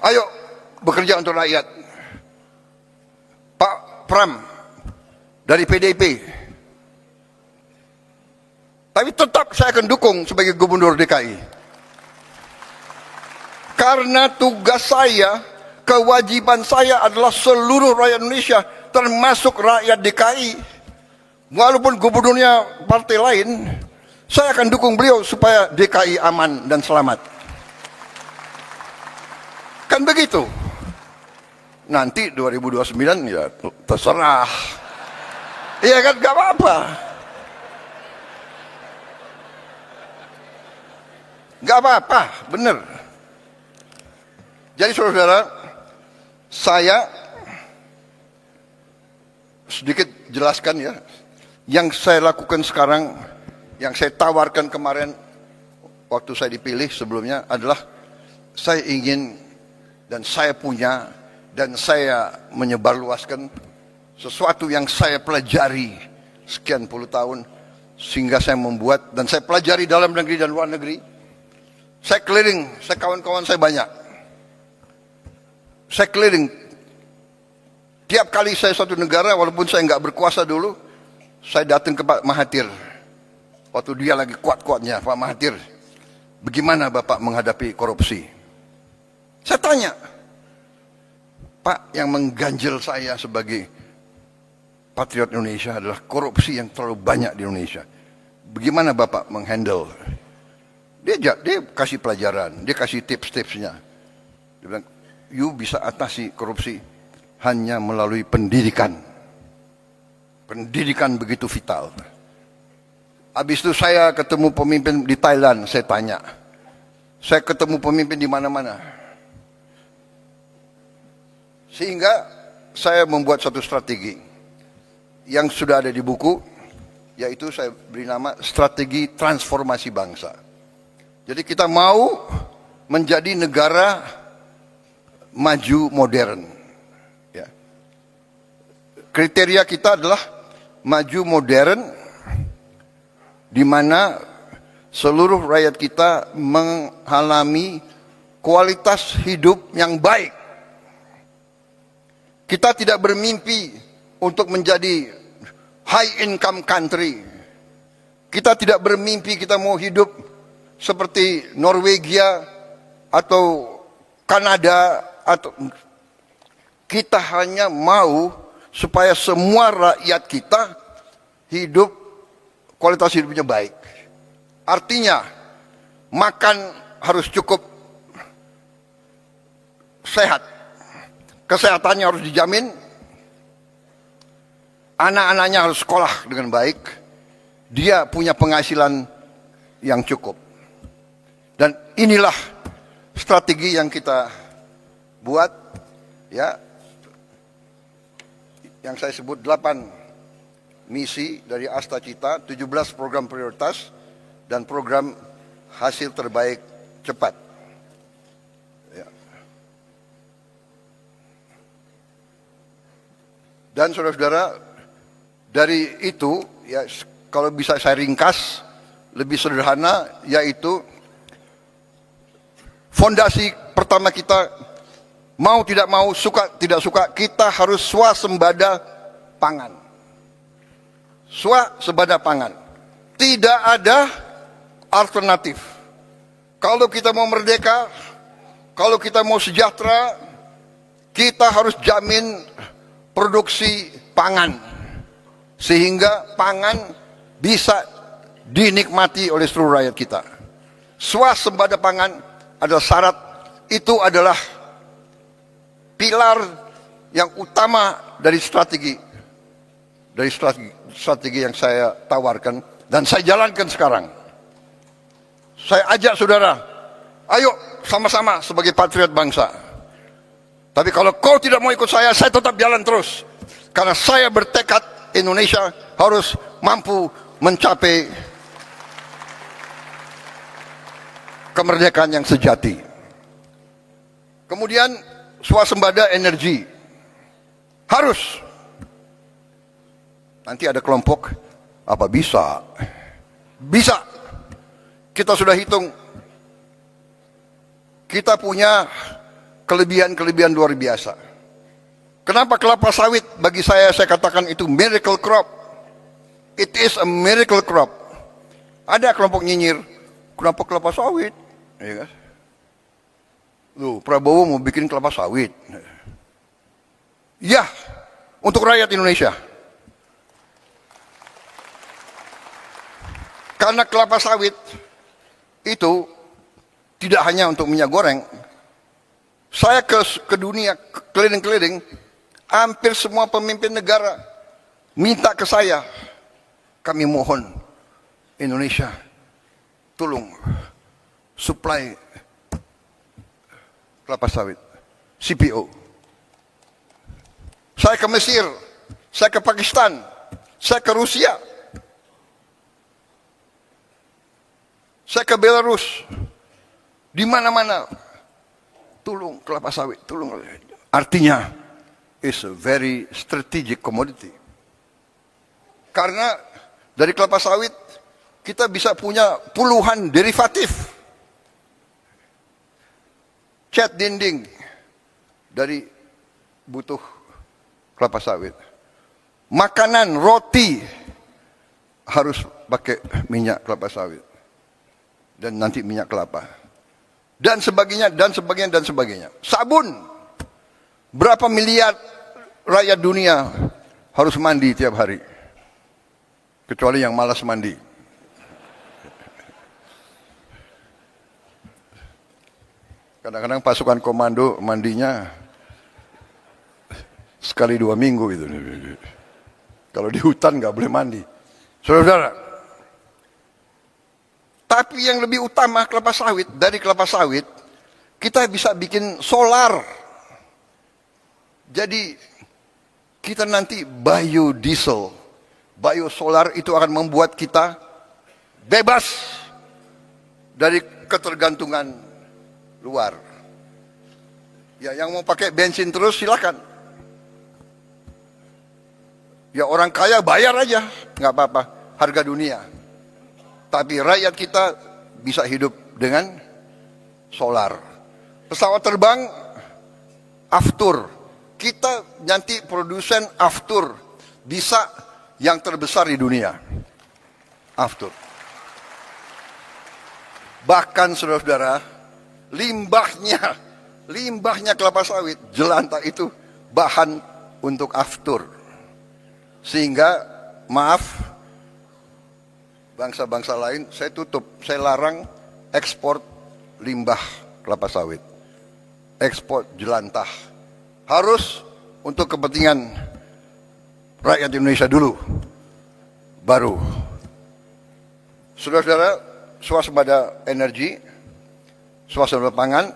Ayo bekerja untuk rakyat. Pak Pram dari PDIP. Tapi tetap saya akan dukung sebagai gubernur DKI. Karena tugas saya, kewajiban saya adalah seluruh rakyat Indonesia, termasuk rakyat DKI. Walaupun gubernurnya partai lain, saya akan dukung beliau supaya DKI aman dan selamat. Kan begitu. Nanti 2029 ya terserah. Iya kan, gak apa-apa. Gak apa-apa, bener. Jadi saudara-saudara, saya sedikit jelaskan ya. Yang saya lakukan sekarang, yang saya tawarkan kemarin waktu saya dipilih sebelumnya adalah saya ingin dan saya punya dan saya menyebarluaskan sesuatu yang saya pelajari sekian puluh tahun sehingga saya membuat dan saya pelajari dalam negeri dan luar negeri. Saya keliling, kawan-kawan saya banyak. Saya keliling. Tiap kali saya satu negara, walaupun saya nggak berkuasa dulu, saya datang ke Pak Mahathir. Waktu dia lagi kuat-kuatnya, Pak Mahathir, bagaimana Bapak menghadapi korupsi? Saya tanya, Pak, yang mengganjel saya sebagai patriot Indonesia adalah korupsi yang terlalu banyak di Indonesia. Bagaimana Bapak menghandle? Dia kasih pelajaran, dia kasih tips-tipsnya. Dia bilang, you bisa atasi korupsi hanya melalui pendidikan. Pendidikan begitu vital. Habis itu saya ketemu pemimpin di Thailand, saya tanya. Saya ketemu pemimpin di mana-mana. Sehingga saya membuat satu strategi yang sudah ada di buku, yaitu saya beri nama strategi transformasi bangsa. Jadi kita mau menjadi negara maju modern. Ya. Kriteria kita adalah maju modern, di mana seluruh rakyat kita mengalami kualitas hidup yang baik. Kita tidak bermimpi untuk menjadi high income country. Kita tidak bermimpi kita mau hidup seperti Norwegia atau Kanada, atau kita hanya mau supaya semua rakyat kita hidup, kualitas hidupnya baik. Artinya makan harus cukup sehat, kesehatannya harus dijamin, anak-anaknya harus sekolah dengan baik, dia punya penghasilan yang cukup. Dan inilah strategi yang kita buat, ya, yang saya sebut 8 misi dari Asta Cita, 17 program prioritas, dan program hasil terbaik cepat. Ya. Dan saudara-saudara, dari itu, ya, kalau bisa saya ringkas, lebih sederhana, yaitu fondasi pertama kita, mau tidak mau, suka tidak suka, kita harus swasembada pangan. Swasembada pangan. Tidak ada alternatif. Kalau kita mau merdeka, kalau kita mau sejahtera, kita harus jamin produksi pangan. Sehingga pangan bisa dinikmati oleh seluruh rakyat kita. Swasembada pangan adalah syarat, itu adalah pilar yang utama dari strategi yang saya tawarkan dan saya jalankan sekarang. Saya ajak saudara, ayo sama-sama sebagai patriot bangsa. Tapi kalau kau tidak mau ikut saya tetap jalan terus. Karena saya bertekad Indonesia harus mampu mencapai kemerdekaan yang sejati. Kemudian swasembada energi. Harus. Nanti ada kelompok, apa bisa? Bisa. Kita sudah hitung. Kita punya kelebihan-kelebihan luar biasa. Kenapa kelapa sawit bagi saya katakan itu miracle crop. It is a miracle crop. Ada kelompok nyinyir, kenapa kelapa sawit? Ya kan? Loh, Prabowo mau bikin kelapa sawit. Ya, untuk rakyat Indonesia. Karena kelapa sawit itu tidak hanya untuk minyak goreng. Saya ke dunia, keliling-keliling, hampir semua pemimpin negara minta ke saya, kami mohon Indonesia, tolong supply kelapa sawit, CPO. Saya ke Mesir, saya ke Pakistan, saya ke Rusia, saya ke Belarus, di mana-mana, tolong kelapa sawit, tolong. Artinya, it's a very strategic commodity. Karena dari kelapa sawit kita bisa punya puluhan derivatif. Cat dinding dari butuh kelapa sawit. Makanan, roti harus pakai minyak kelapa sawit. Dan nanti minyak kelapa. Dan sebagainya, dan sebagainya, dan sebagainya. Sabun. Berapa miliar rakyat dunia harus mandi tiap hari. Kecuali yang malas mandi. Kadang-kadang pasukan komando mandinya sekali 2 minggu itu. Kalau di hutan nggak boleh mandi. Saudara-saudara, tapi yang lebih utama kelapa sawit, dari kelapa sawit kita bisa bikin solar. Jadi kita nanti biodiesel, biosolar itu akan membuat kita bebas dari ketergantungan luar. Ya, yang mau pakai bensin terus silakan. Ya, orang kaya bayar aja, nggak apa-apa, harga dunia. Tapi rakyat kita bisa hidup dengan solar. Pesawat terbang, aftur, kita nanti produsen aftur bisa yang terbesar di dunia. Aftur. Bahkan saudara-saudara, limbahnya kelapa sawit, jelantah itu bahan untuk aftur. Sehingga, maaf, bangsa-bangsa lain, saya tutup, saya larang ekspor limbah kelapa sawit. Ekspor jelantah. Harus untuk kepentingan rakyat Indonesia dulu. Baru. Saudara-saudara, swasembada energi, swasembada pangan,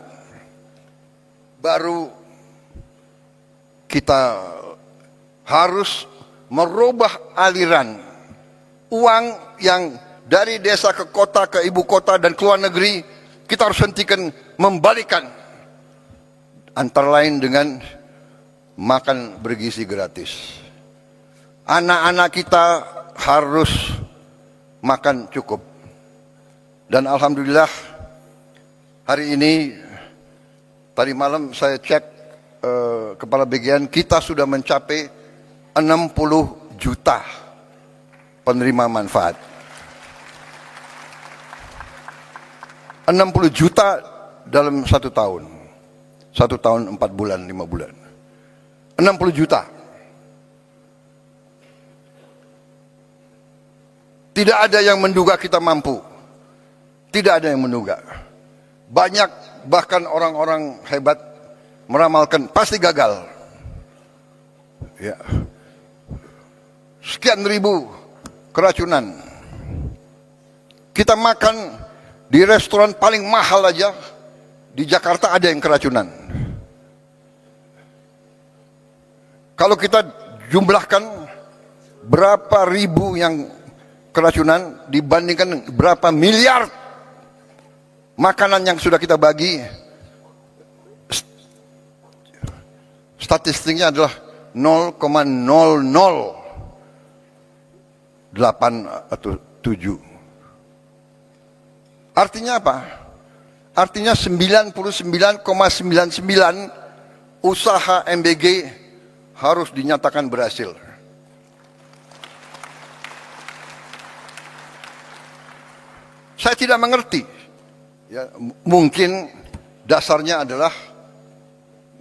baru kita harus merubah aliran uang yang dari desa ke kota, ke ibu kota dan ke luar negeri. Kita harus hentikan, membalikan, antara lain dengan makan bergizi gratis. Anak-anak kita harus makan cukup. Dan alhamdulillah hari ini, tadi malam saya cek kepala bagian, kita sudah mencapai 60 juta penerima manfaat. 60 juta dalam 1 tahun. 1 tahun 4 bulan, 5 bulan. 60 juta. Tidak ada yang menduga kita mampu. Tidak ada yang menduga. Banyak bahkan orang-orang hebat meramalkan pasti gagal. Ya. Sekian ribu keracunan. Kita makan di restoran paling mahal aja di Jakarta ada yang keracunan. Kalau kita jumlahkan berapa ribu yang keracunan dibandingkan berapa miliar makanan yang sudah kita bagi, statistiknya adalah 0,008 atau 7. Artinya apa? Artinya 99,99 usaha MBG harus dinyatakan berhasil. Saya tidak mengerti. Ya, mungkin dasarnya adalah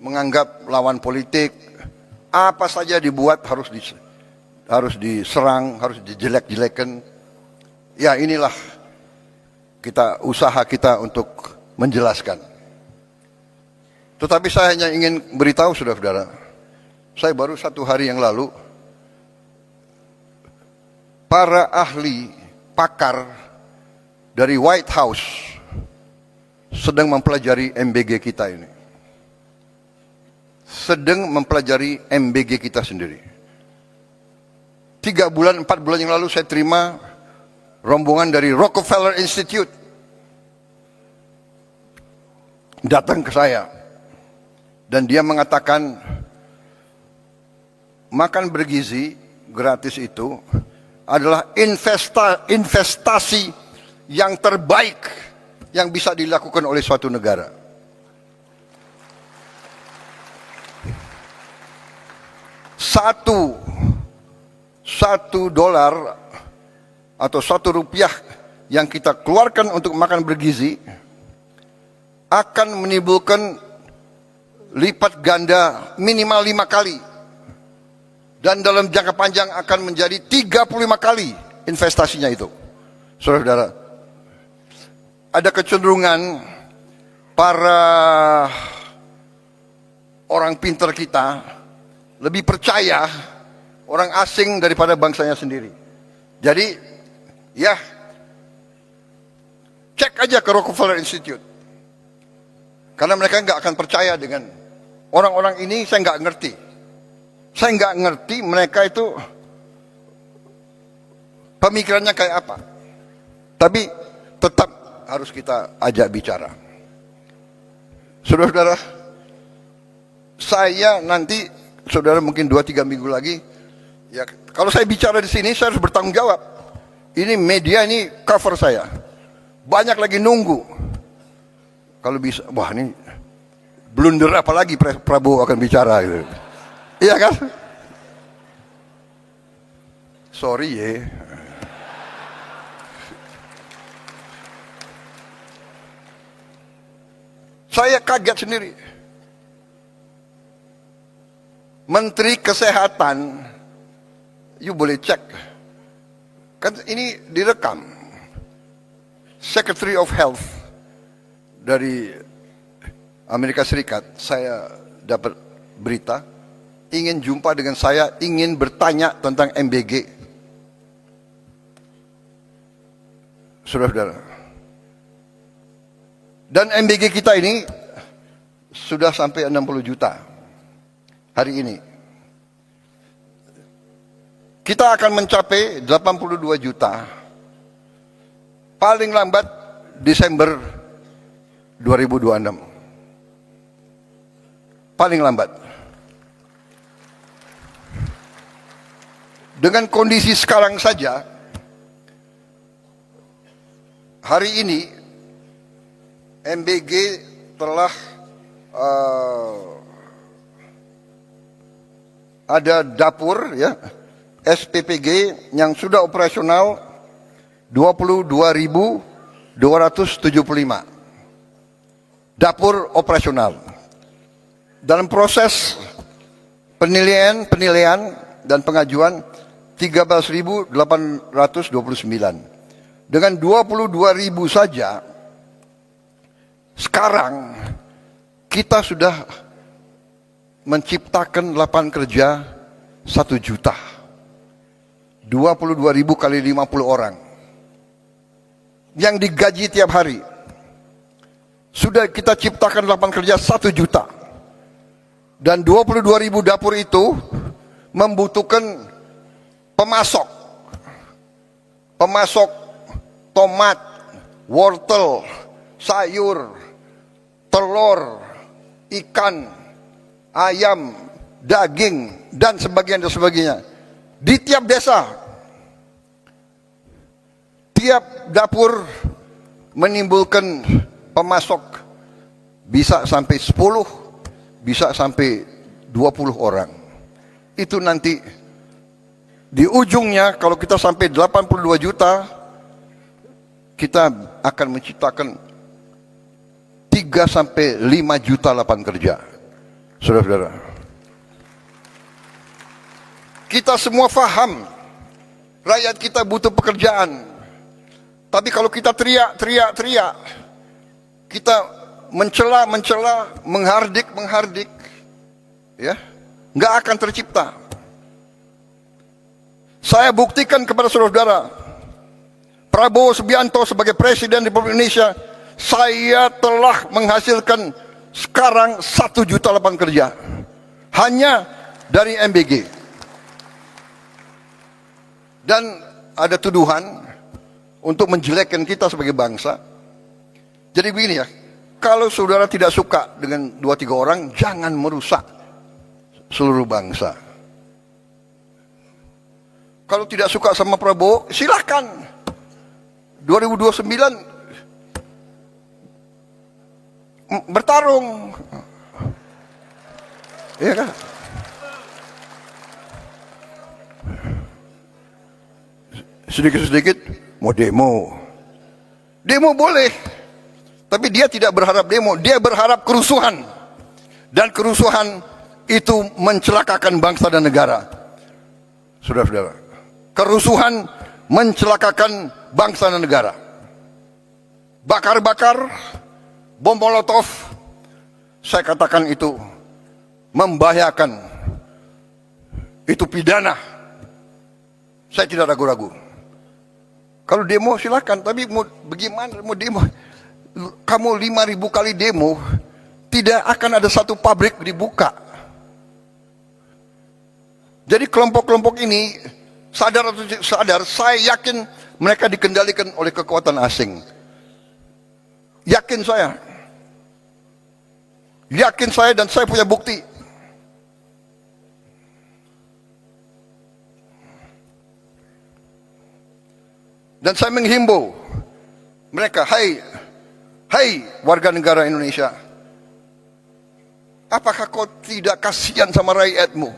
menganggap lawan politik apa saja dibuat harus diserang, harus dijelek-jelekan. Ya, inilah usaha kita untuk menjelaskan. Tetapi saya hanya ingin beritahu saudara-saudara, saya baru 1 hari yang lalu, para ahli pakar dari White House sedang mempelajari MBG kita ini. Sedang mempelajari MBG kita sendiri. 3 bulan, 4 bulan yang lalu saya terima rombongan dari Rockefeller Institute. Datang ke saya. Dan dia mengatakan, makan bergizi gratis itu adalah investasi yang terbaik yang bisa dilakukan oleh suatu negara. Satu dolar atau 1 rupiah yang kita keluarkan untuk makan bergizi akan menimbulkan lipat ganda minimal 5 kali. Dan dalam jangka panjang akan menjadi 35 kali investasinya itu. Saudara-saudara, ada kecenderungan para orang pintar kita lebih percaya orang asing daripada bangsanya sendiri. Jadi, ya, cek aja ke Rockefeller Institute. Karena mereka nggak akan percaya dengan orang-orang ini. Saya nggak ngerti. Saya nggak ngerti mereka itu pemikirannya kayak apa. Tapi tetap harus kita ajak bicara. Saudara-saudara, saya nanti, saudara mungkin 2-3 minggu lagi, ya kalau saya bicara di sini saya harus bertanggung jawab. Ini media, ini cover saya. Banyak lagi nunggu. Kalau bisa, wah ini blunder apa lagi Prabowo akan bicara gitu. Iya kan? Sorry ya. Saya kaget sendiri. Menteri Kesehatan, you boleh cek. Kan ini direkam. Secretary of Health dari Amerika Serikat, saya dapat berita, ingin jumpa dengan saya, ingin bertanya tentang MBG. Saudara-saudara. Dan MBG kita ini sudah sampai 60 juta hari ini. Kita akan mencapai 82 juta paling lambat Desember 2026. Paling lambat. Dengan kondisi sekarang saja, hari ini MBG telah ada dapur ya SPPG yang sudah operasional 22.275 dapur operasional. Dalam proses penilaian dan pengajuan 13.829. Dengan 22.000 saja sekarang kita sudah menciptakan lapangan kerja 1 juta. 22.000 kali 50 orang yang digaji tiap hari. Sudah kita ciptakan lapangan kerja 1 juta. Dan 22.000 dapur itu membutuhkan pemasok tomat, wortel, sayur, telur, ikan, ayam, daging, dan sebagainya. Di tiap desa, tiap dapur menimbulkan pemasok bisa sampai 10, bisa sampai 20 orang. Itu nanti di ujungnya kalau kita sampai 82 juta, kita akan menciptakan 3 sampai 5 juta lapangan kerja. Saudara-saudara, kita semua faham rakyat kita butuh pekerjaan. Tapi kalau kita teriak, kita mencela, menghardik, ya, nggak akan tercipta. Saya buktikan kepada saudara-saudara, Prabowo Subianto sebagai Presiden Republik Indonesia, saya telah menghasilkan sekarang 1 juta lapangan kerja hanya dari MBG. Dan ada tuduhan untuk menjelekkan kita sebagai bangsa. Jadi begini ya, kalau saudara tidak suka dengan 2-3 orang, jangan merusak seluruh bangsa. Kalau tidak suka sama Prabowo, silahkan 2029 bertarung. Iya kan? Sedikit-sedikit mau demo. Demo boleh. Tapi dia tidak berharap demo, dia berharap kerusuhan. Dan kerusuhan itu mencelakakan bangsa dan negara. Saudara-saudara, kerusuhan mencelakakan bangsa dan negara. Bakar-bakar, bom molotov, saya katakan itu membahayakan. Itu pidana. Saya tidak ragu-ragu. Kalau demo silakan, tapi mau bagaimana mau demo? Kamu 5.000 kali demo, tidak akan ada satu pabrik dibuka. Jadi kelompok-kelompok ini sadar atau tidak sadar, saya yakin mereka dikendalikan oleh kekuatan asing. Yakin saya dan saya punya bukti. Dan saya menghimbau mereka, hai warga negara Indonesia, apakah kau tidak kasihan sama rakyatmu?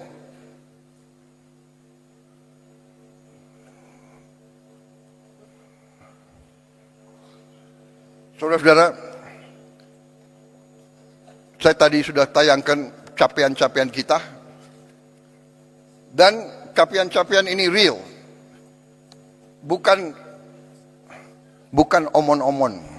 Saudara-saudara, saya tadi sudah tayangkan capaian-capaian kita, dan capaian-capaian ini real, bukan omon-omon.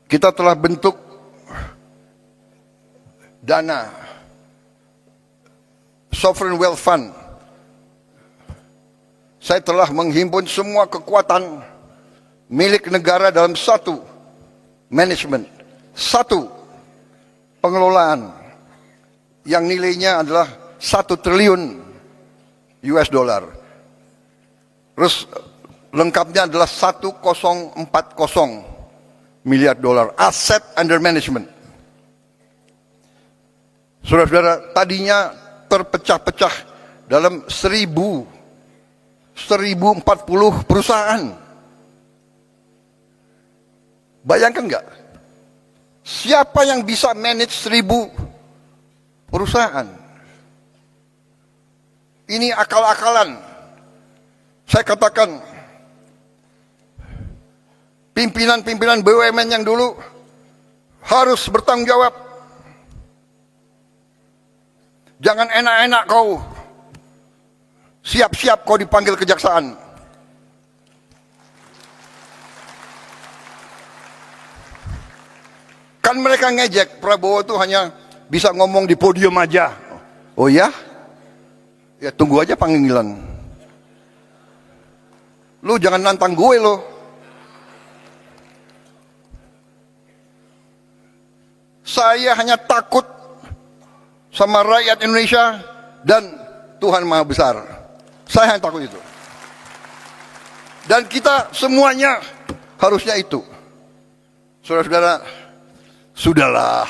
Kita telah bentuk dana Sovereign Wealth Fund. Saya telah menghimpun semua kekuatan milik negara dalam satu manajemen, satu pengelolaan yang nilainya adalah 1 triliun US dollar. Terus lengkapnya adalah 1040 miliar dolar aset under management. Saudara-saudara, tadinya terpecah-pecah dalam 1040 perusahaan. Bayangkan nggak? Siapa yang bisa manage 1000 perusahaan? Ini akal-akalan. Saya katakan, pimpinan-pimpinan BUMN yang dulu harus bertanggung jawab. Jangan enak-enak kau. Siap-siap kau dipanggil kejaksaan. Kan mereka ngejek, Prabowo itu hanya bisa ngomong di podium aja. Oh ya? Ya tunggu aja panggilan. Lu jangan nantang gue lo. Saya hanya takut sama rakyat Indonesia dan Tuhan Maha Besar. Saya hanya takut itu. Dan kita semuanya harusnya itu. Saudara-saudara, sudahlah.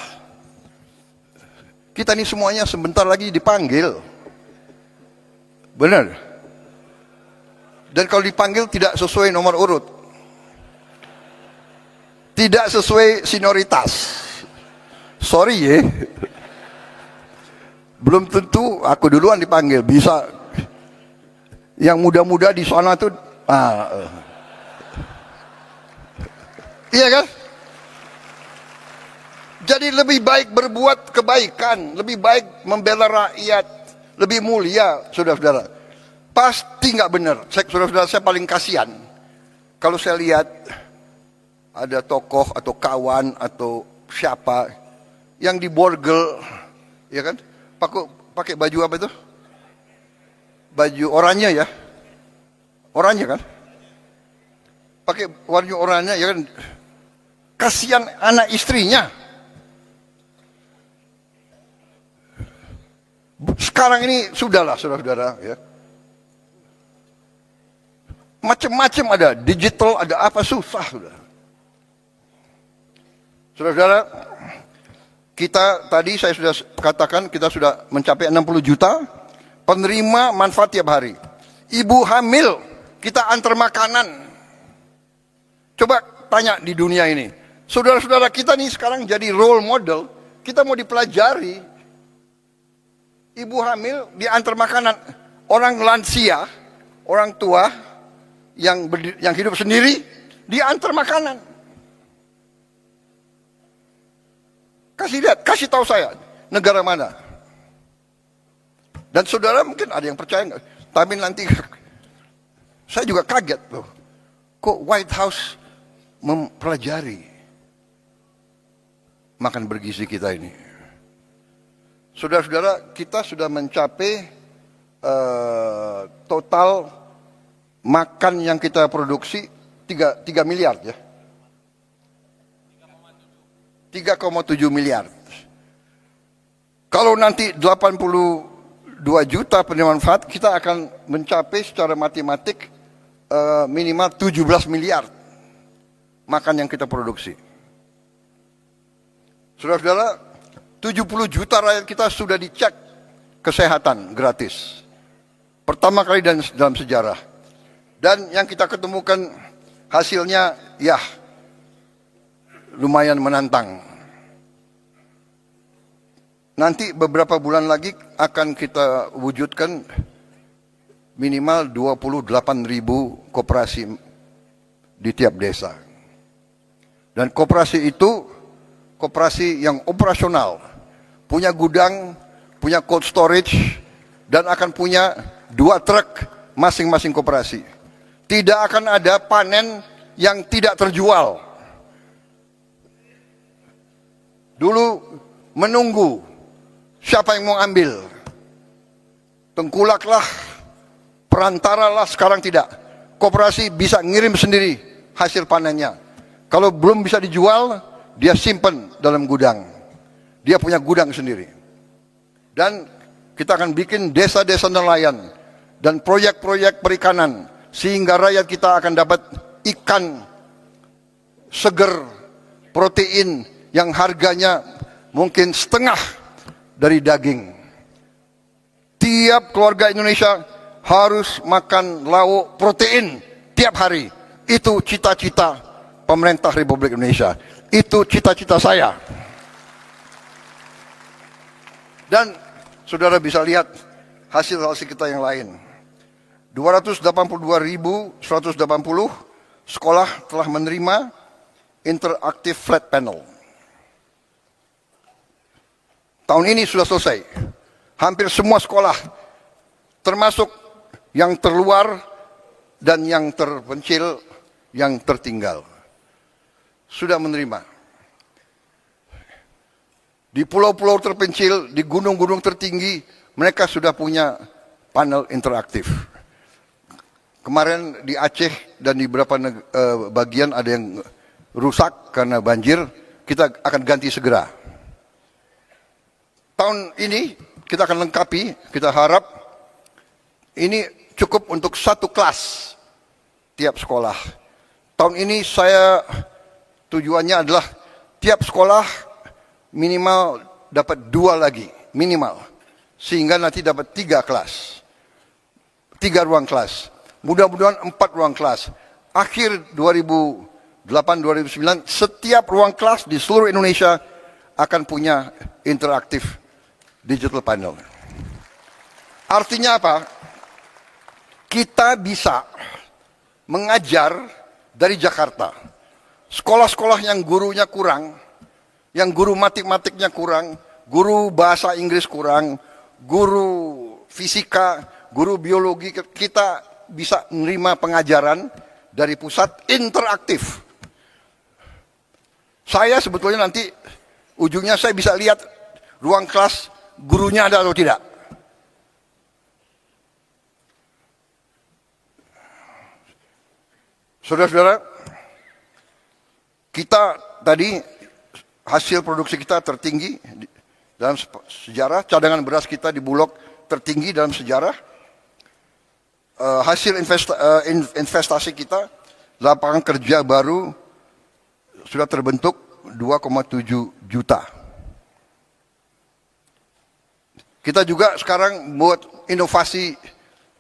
Kita ini semuanya sebentar lagi dipanggil. Benar. Dan kalau dipanggil tidak sesuai nomor urut. Tidak sesuai senioritas. Sorry ya, belum tentu aku duluan dipanggil. Bisa yang muda-muda di sana tuh, iya kan? Jadi lebih baik berbuat kebaikan, lebih baik membela rakyat, lebih mulia, saudara-saudara. Pasti nggak benar. Saudara-saudara, saya paling kasihan kalau saya lihat ada tokoh atau kawan atau siapa yang diborgel, ya kan? Pakai baju apa itu? Baju oranye ya, oranye kan? Pakai warna oranye, ya kan? Kasihan anak istrinya. Sekarang ini sudahlah, saudara-saudara, ya. Macam-macam ada, digital ada apa, susah sudah. Saudara-saudara, kita tadi saya sudah katakan kita sudah mencapai 60 juta penerima manfaat tiap hari. Ibu hamil kita antar makanan. Coba tanya di dunia ini. Saudara-saudara kita nih sekarang jadi role model. Kita mau dipelajari. Ibu hamil diantar makanan. Orang lansia, orang tua yang hidup sendiri diantar makanan. Kasih lihat, kasih tahu saya negara mana. Dan saudara mungkin ada yang percaya nggak? Tapi nanti saya juga kaget loh. Kok White House mempelajari makan bergizi kita ini? Saudara-saudara, kita sudah mencapai total makan yang kita produksi 3 miliar ya. 3,7 miliar. Kalau nanti 82 juta penerima manfaat, kita akan mencapai secara matematik minimal 17 miliar makan yang kita produksi. Saudara-saudara, 70 juta rakyat kita sudah dicek kesehatan gratis. Pertama kali dalam sejarah. Dan yang kita ketemukan hasilnya ya lumayan menantang. nanti beberapa bulan lagi akan kita wujudkan minimal 28.000 koperasi di tiap desa. Dan koperasi itu koperasi yang operasional, punya gudang, punya cold storage, dan akan punya 2 truk masing-masing koperasi. Tidak akan ada panen yang tidak terjual. Dulu menunggu siapa yang mau ambil. Tengkulaklah, perantaralah, sekarang tidak. Koperasi bisa ngirim sendiri hasil panennya. Kalau belum bisa dijual, dia simpan dalam gudang. Dia punya gudang sendiri. Dan kita akan bikin desa-desa nelayan dan proyek-proyek perikanan sehingga rakyat kita akan dapat ikan seger, protein yang harganya mungkin setengah dari daging. Tiap keluarga Indonesia harus makan lauk protein tiap hari. Itu cita-cita pemerintah Republik Indonesia. Itu cita-cita saya. Dan saudara bisa lihat hasil-hasil kita yang lain. 282.180 sekolah telah menerima interactive flat panel. Tahun ini sudah selesai. Hampir semua sekolah, termasuk yang terluar dan yang terpencil, yang tertinggal, sudah menerima. Di pulau-pulau terpencil, di gunung-gunung tertinggi, mereka sudah punya panel interaktif. Kemarin di Aceh dan di beberapa bagian ada yang rusak karena banjir, kita akan ganti segera. Tahun ini kita akan lengkapi, kita harap ini cukup untuk 1 kelas tiap sekolah. Tahun ini saya tujuannya adalah tiap sekolah minimal dapat 2 lagi, minimal. Sehingga nanti dapat 3 kelas. 3 ruang kelas. Mudah-mudahan 4 ruang kelas. Akhir 2008-2009, setiap ruang kelas di seluruh Indonesia akan punya interaktif digital panel. Artinya apa? Kita bisa mengajar dari Jakarta. Sekolah-sekolah yang gurunya kurang, yang guru matematiknya kurang, guru bahasa Inggris kurang, guru fisika, guru biologi, kita bisa menerima pengajaran dari pusat interaktif. Saya sebetulnya nanti ujungnya saya bisa lihat ruang kelas gurunya ada atau tidak. Saudara-saudara, kita tadi hasil produksi kita tertinggi dalam sejarah, cadangan beras kita di Bulog tertinggi dalam sejarah. Hasil investasi kita, lapangan kerja baru sudah terbentuk 2,7 juta. Kita juga sekarang buat inovasi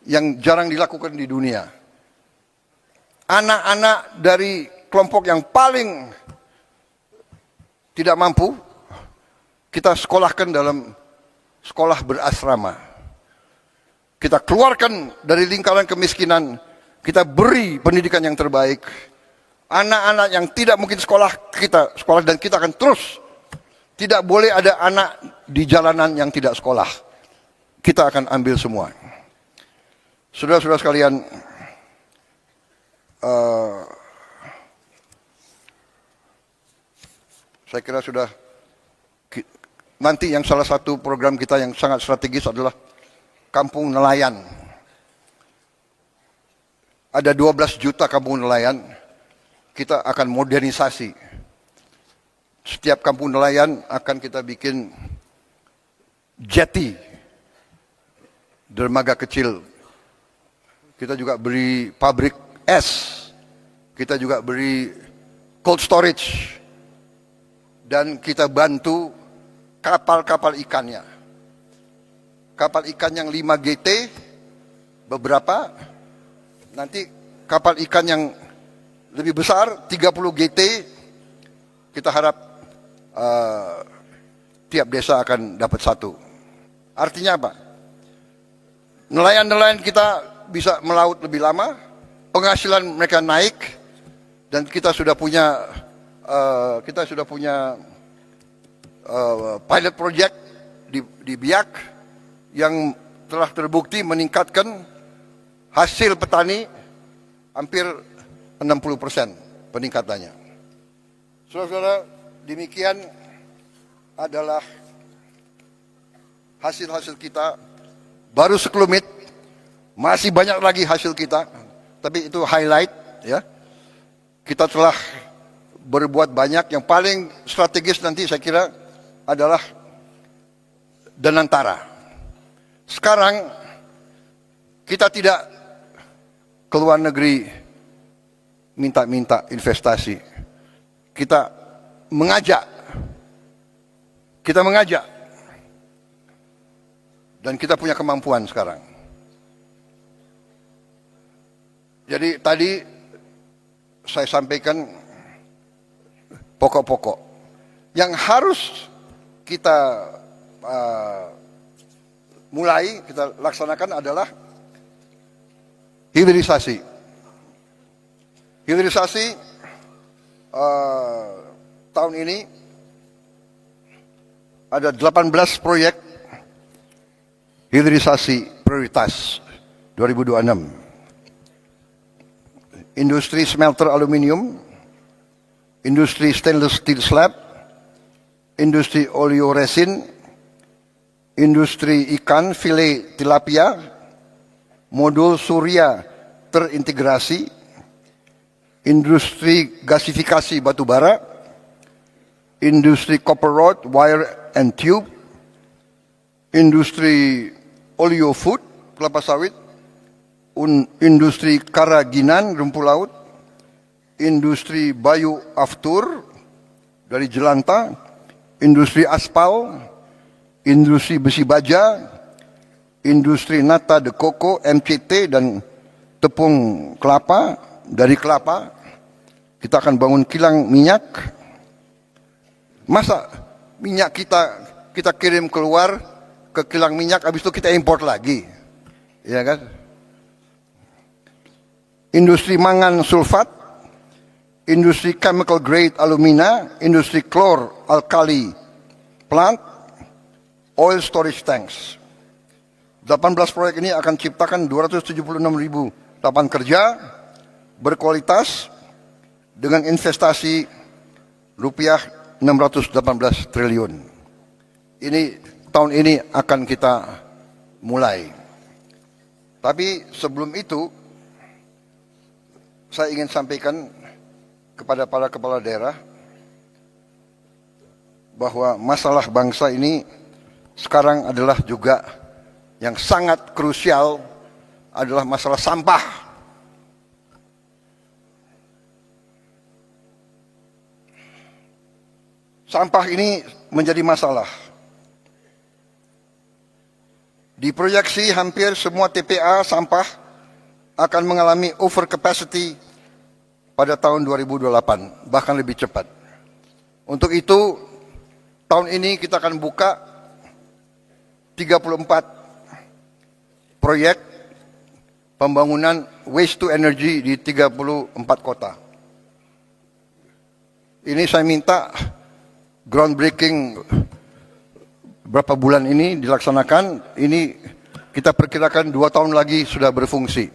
yang jarang dilakukan di dunia. Anak-anak dari kelompok yang paling tidak mampu, kita sekolahkan dalam sekolah berasrama. Kita keluarkan dari lingkaran kemiskinan, kita beri pendidikan yang terbaik. Anak-anak yang tidak mungkin sekolah, kita sekolah, dan kita akan terus. Tidak boleh ada anak di jalanan yang tidak sekolah. Kita akan ambil semua. Saudara-saudara sekalian, saya kira sudah. Nanti yang salah satu program kita yang sangat strategis adalah kampung nelayan. Ada 12 juta kampung nelayan, kita akan modernisasi. Setiap kampung nelayan akan kita bikin jetty, dermaga kecil. Kita juga beri pabrik es, kita juga beri cold storage, dan kita bantu kapal-kapal ikannya. Kapal ikan yang 5 GT, beberapa, nanti kapal ikan yang lebih besar, 30 GT, kita harap tiap desa akan dapat satu. Artinya apa? Nelayan-nelayan kita bisa melaut lebih lama, penghasilan mereka naik, dan kita sudah punya pilot project di Biak yang telah terbukti meningkatkan hasil petani hampir 60% peningkatannya. Saudara-saudara, demikian adalah hasil-hasil kita. Baru sekelumit, masih banyak lagi hasil kita, tapi itu highlight ya. Kita telah berbuat banyak. Yang paling strategis nanti saya kira adalah Danantara. Sekarang kita tidak ke luar negeri minta-minta investasi. Kita mengajak. Dan kita punya kemampuan sekarang. Jadi tadi saya sampaikan pokok-pokok yang harus kita mulai, kita laksanakan adalah hilirisasi. Hilirisasi tahun ini ada 18 proyek hilirisasi prioritas 2026. Industri smelter aluminium, industri stainless steel slab, industri oleoresin, industri ikan file tilapia, modul surya terintegrasi, industri gasifikasi batubara, industri copper rod, wire and tube, industri oleo food, kelapa sawit, industri karaginan, rumput laut, industri bioaftur dari jelantah, industri aspal, industri besi baja, industri nata de coco, MCT, dan tepung kelapa. Dari kelapa, kita akan bangun kilang minyak. Masa minyak kita kirim keluar ke kilang minyak, habis itu kita import lagi, ya kan? Industri mangan sulfat, industri chemical grade alumina, industri klor alkali plant, oil storage tanks. 18 proyek ini akan ciptakan 276.000 lapangan kerja berkualitas dengan investasi rupiah 618 triliun. Ini tahun ini akan kita mulai. Tapi sebelum itu, saya ingin sampaikan kepada para kepala daerah bahwa masalah bangsa ini sekarang adalah juga yang sangat krusial adalah masalah sampah. Sampah ini menjadi masalah. Diproyeksi hampir semua TPA sampah akan mengalami overcapacity pada tahun 2028, bahkan lebih cepat. Untuk itu, tahun ini kita akan buka 34 proyek pembangunan waste to energy di 34 kota. Ini saya minta groundbreaking berapa bulan ini dilaksanakan. Ini kita perkirakan 2 tahun lagi sudah berfungsi.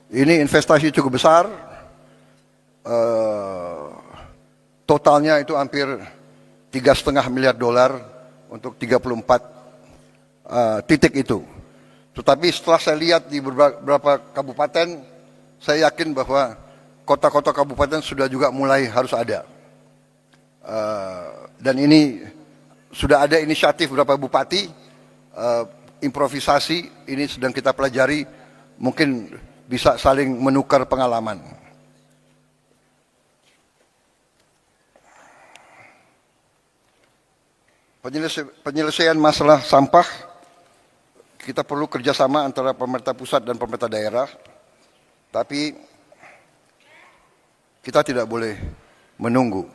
Ini investasi cukup besar, totalnya itu hampir $3,5 miliar untuk 34 titik itu. Tetapi setelah saya lihat di beberapa kabupaten, saya yakin bahwa kota-kota kabupaten sudah juga mulai harus ada. Dan ini sudah ada inisiatif beberapa bupati, improvisasi, ini sedang kita pelajari, mungkin bisa saling menukar pengalaman. Penyelesaian masalah sampah, kita perlu kerjasama antara pemerintah pusat dan pemerintah daerah, tapi kita tidak boleh menunggu.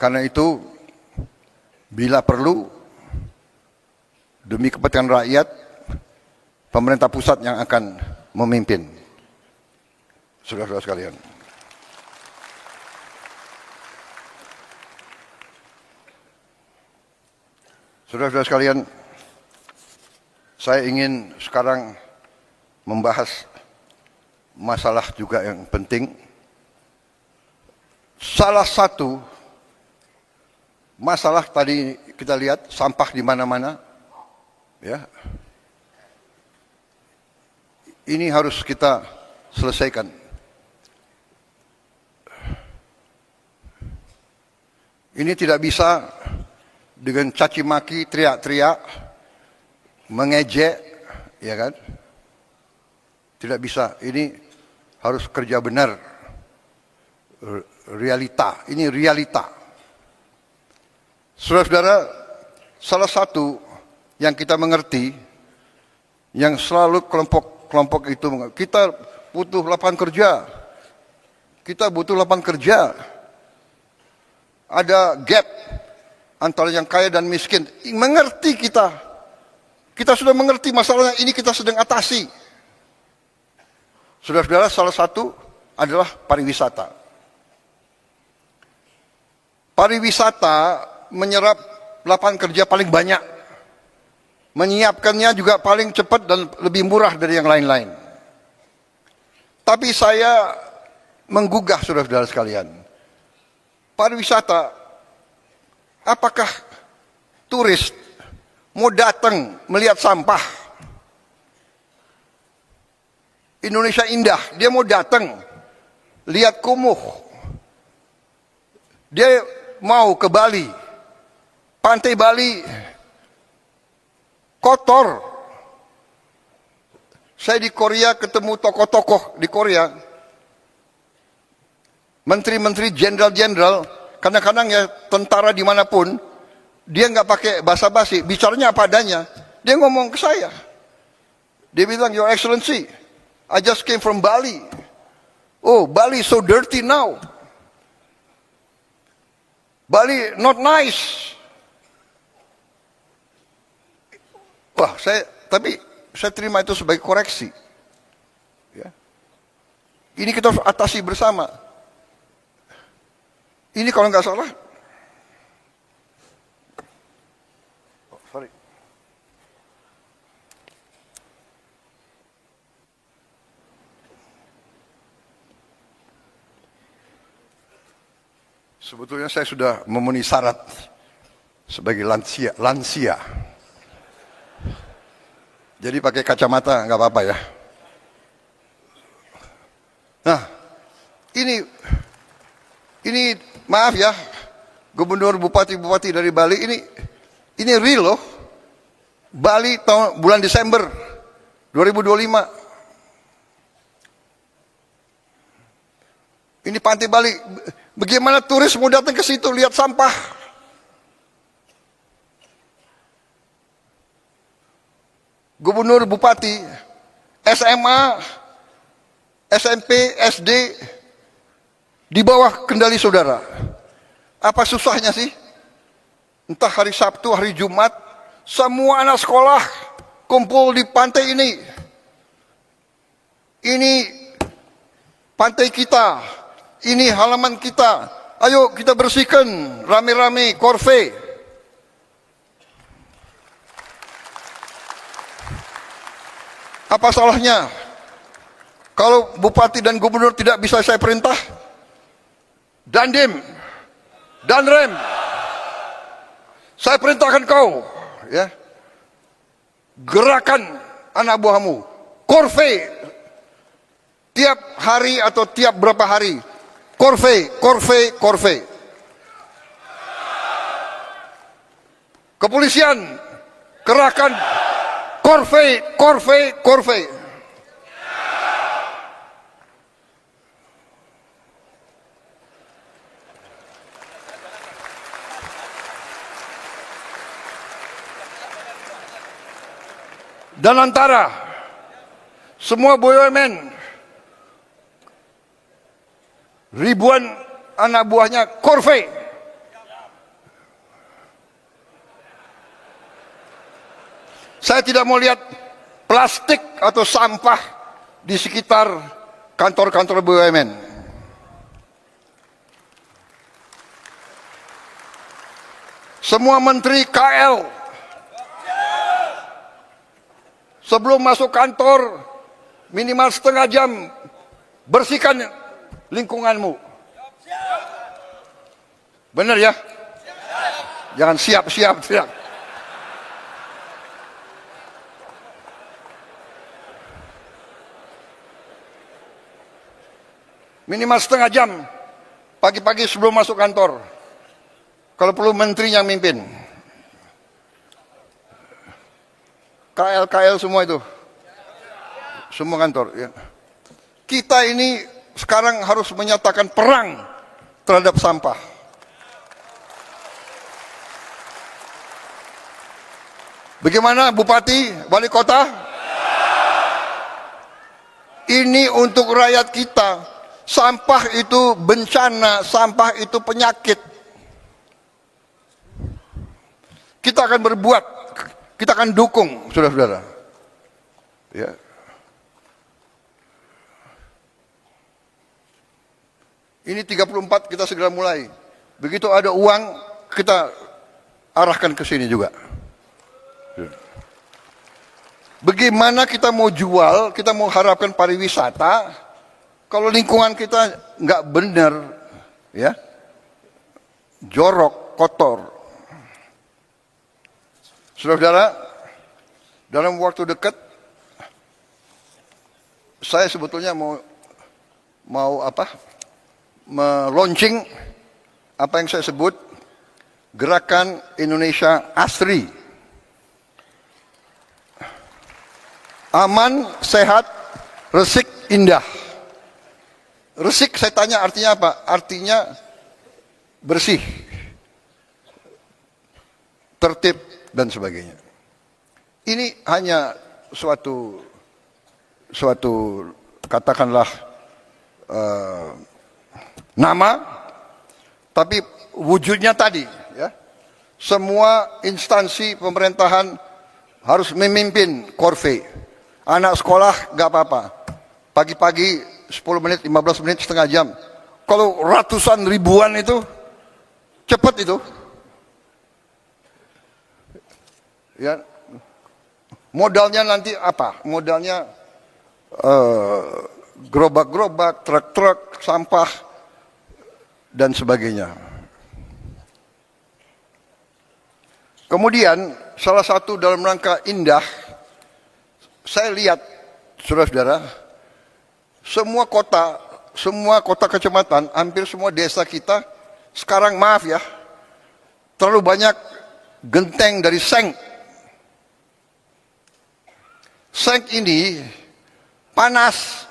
Karena itu Bila perlu, demi kepentingan rakyat, pemerintah pusat yang akan memimpin. Saudara-saudara sekalian. Saudara-saudara sekalian, saya ingin sekarang membahas masalah juga yang penting. Salah satu masalah tadi kita lihat sampah di mana-mana, ya. Ini harus kita selesaikan. Ini tidak bisa dengan caci maki, teriak-teriak, mengejek, ya kan? Tidak bisa. Ini harus kerja benar. Realita. Ini realita. Saudara-saudara, salah satu yang kita mengerti, yang selalu kelompok itu, kita butuh lapangan kerja. Kita butuh lapangan kerja. Ada gap antara yang kaya dan miskin. Mengerti kita. Kita sudah mengerti masalahnya, ini kita sedang atasi. Saudara-saudara, salah satu adalah pariwisata. Pariwisata menyerap lapangan kerja paling banyak. Menyiapkannya juga paling cepat dan lebih murah dari yang lain-lain. Tapi saya menggugah saudara-saudara sekalian. Pariwisata, apakah turis mau datang melihat sampah? Indonesia indah, dia mau datang lihat kumuh. Dia mau ke Bali, pantai Bali kotor. Saya di Korea ketemu tokoh-tokoh di Korea, menteri-menteri, jenderal-jenderal. Kadang-kadang ya tentara dimanapun, dia nggak pakai basa-basi, bicaranya apa adanya. Dia ngomong ke saya, dia bilang, Your Excellency, I just came from Bali. Oh, Bali so dirty now. Bali not nice. Wah, tapi saya terima itu sebagai koreksi. Ya. Ini kita harus atasi bersama. Ini kalau nggak salah, sorry. Sebetulnya saya sudah memenuhi syarat sebagai lansia. Jadi pakai kacamata nggak apa-apa ya. Nah, ini maaf ya, gubernur, bupati dari Bali ini real loh. Bali bulan Desember 2025. Ini pantai Bali. Bagaimana turis mau datang ke situ lihat sampah? Gubernur, bupati, SMA, SMP, SD di bawah kendali saudara. Apa susahnya sih? Entah hari Sabtu, hari Jumat, semua anak sekolah kumpul di pantai ini. Ini pantai kita, ini halaman kita. Ayo kita bersihkan rame-rame, korve. Apa salahnya? Kalau bupati dan gubernur tidak bisa saya perintah, Dandim, Danrem, saya perintahkan kau, ya, gerakan anak buahmu, korve, tiap hari atau tiap berapa hari, korve. Kepolisian, gerakan korve. Dan antara semua BUMN, ribuan anak buahnya korve. Saya tidak mau lihat plastik atau sampah di sekitar kantor-kantor BUMN. Semua menteri KL sebelum masuk kantor minimal setengah jam bersihkan lingkunganmu. Benar ya? Jangan siap. Minimal setengah jam pagi-pagi sebelum masuk kantor. Kalau perlu menteri yang mimpin. KL semua itu. Semua kantor. Ya. Kita ini sekarang harus menyatakan perang terhadap sampah. Bagaimana Bupati, Wali Kota? Ini untuk rakyat kita. Sampah itu bencana, sampah itu penyakit. Kita akan berbuat, kita akan dukung, saudara-saudara. Ya. Ini 34 kita segera mulai. Begitu ada uang, kita arahkan ke sini juga. Bagaimana kita mau jual, kita mau harapkan pariwisata, kalau lingkungan kita nggak benar, ya, jorok, kotor. Saudara-saudara, dalam waktu dekat, saya sebetulnya mau meluncing apa yang saya sebut Gerakan Indonesia Asri. Aman, sehat, resik, indah. Resik saya tanya artinya apa? Artinya bersih, tertib, dan sebagainya. Ini hanya suatu katakanlah nama, tapi wujudnya tadi, ya. Semua instansi pemerintahan harus memimpin korve. Anak sekolah nggak apa-apa. Pagi-pagi 10 menit, 15 menit, setengah jam. Kalau ratusan ribuan itu cepat itu. Ya. Modalnya nanti apa? Modalnya gerobak-gerobak, truk-truk, sampah, dan sebagainya. Kemudian salah satu dalam rangka indah, saya lihat, saudara-saudara, semua kota kecamatan, hampir semua desa kita, sekarang maaf ya, terlalu banyak genteng dari seng. Seng ini panas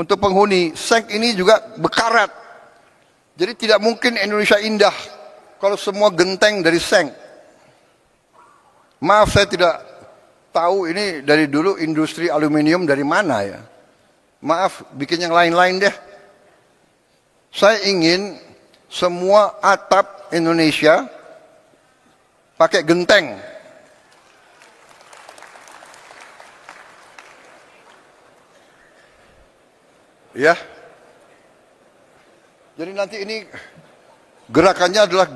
untuk penghuni, seng ini juga bekarat. Jadi tidak mungkin Indonesia indah kalau semua genteng dari seng. Maaf, saya tidak tahu ini dari dulu industri aluminium dari mana ya. Maaf, bikin yang lain-lain deh. Saya ingin semua atap Indonesia pakai genteng. Ya. Jadi nanti ini gerakannya adalah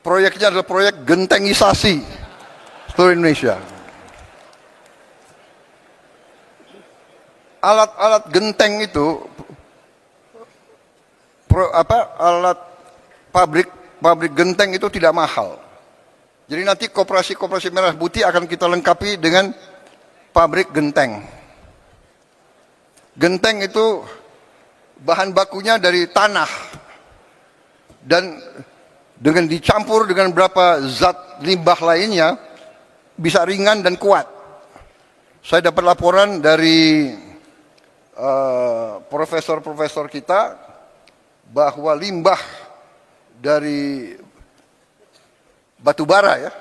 proyeknya adalah proyek gentengisasi seluruh Indonesia. Alat-alat genteng itu, alat pabrik genteng itu tidak mahal. Jadi nanti koperasi merah putih akan kita lengkapi dengan pabrik genteng. Genteng itu bahan bakunya dari tanah dan dengan dicampur dengan beberapa zat limbah lainnya bisa ringan dan kuat. Saya dapat laporan dari profesor-profesor kita bahwa limbah dari batu bara ya,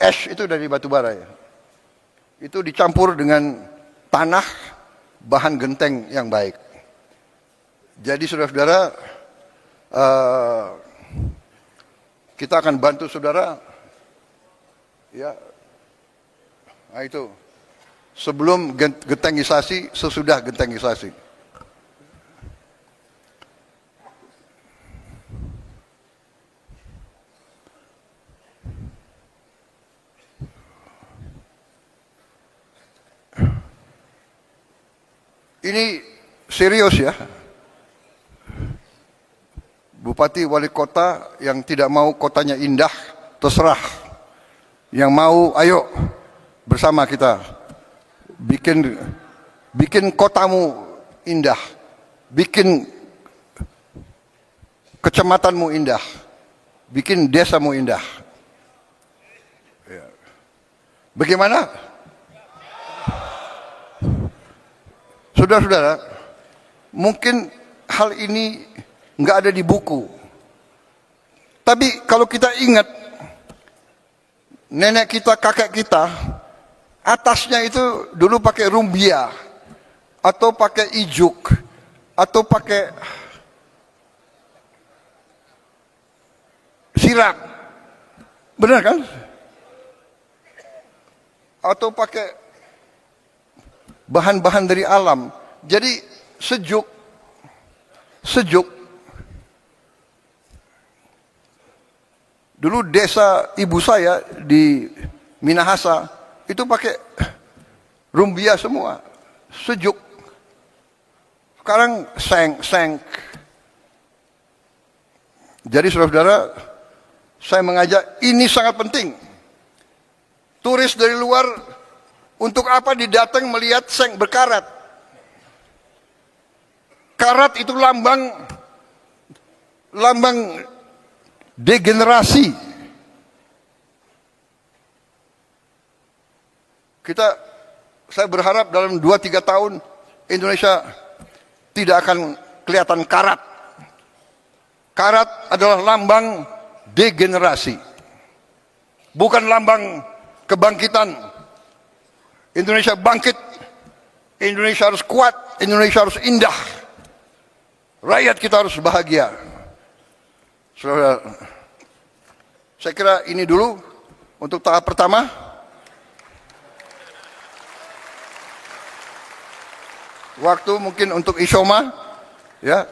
ash itu dari batu bara ya, itu dicampur dengan tanah, bahan genteng yang baik. Jadi saudara-saudara, kita akan bantu saudara Ya, nah itu sebelum gentengisasi, sesudah gentengisasi. Ini serius ya. Bupati wali kota yang tidak mau kotanya indah, terserah. Yang mau, ayo bersama kita bikin kotamu indah, bikin kecamatanmu indah, bikin desamu indah. Bagaimana? Saudara-saudara, mungkin hal ini nggak ada di buku. Tapi kalau kita ingat, nenek kita, kakek kita, atasnya itu dulu pakai rumbia, atau pakai ijuk, atau pakai sirap. Benar kan? Atau pakai bahan-bahan dari alam. Jadi sejuk. Dulu desa ibu saya di Minahasa itu pakai rumbia semua, sejuk. Sekarang seng. Jadi saudara-saudara, saya mengajak, ini sangat penting. Turis dari luar untuk apa didatang melihat seng berkarat? Karat itu lambang degenerasi. Saya berharap dalam 2-3 tahun Indonesia tidak akan kelihatan karat. Karat adalah lambang degenerasi, bukan lambang kebangkitan. Indonesia bangkit, Indonesia harus kuat, Indonesia harus indah, rakyat kita harus bahagia. Saudara, saya kira ini dulu untuk tahap pertama. Waktu mungkin untuk Isoma, ya.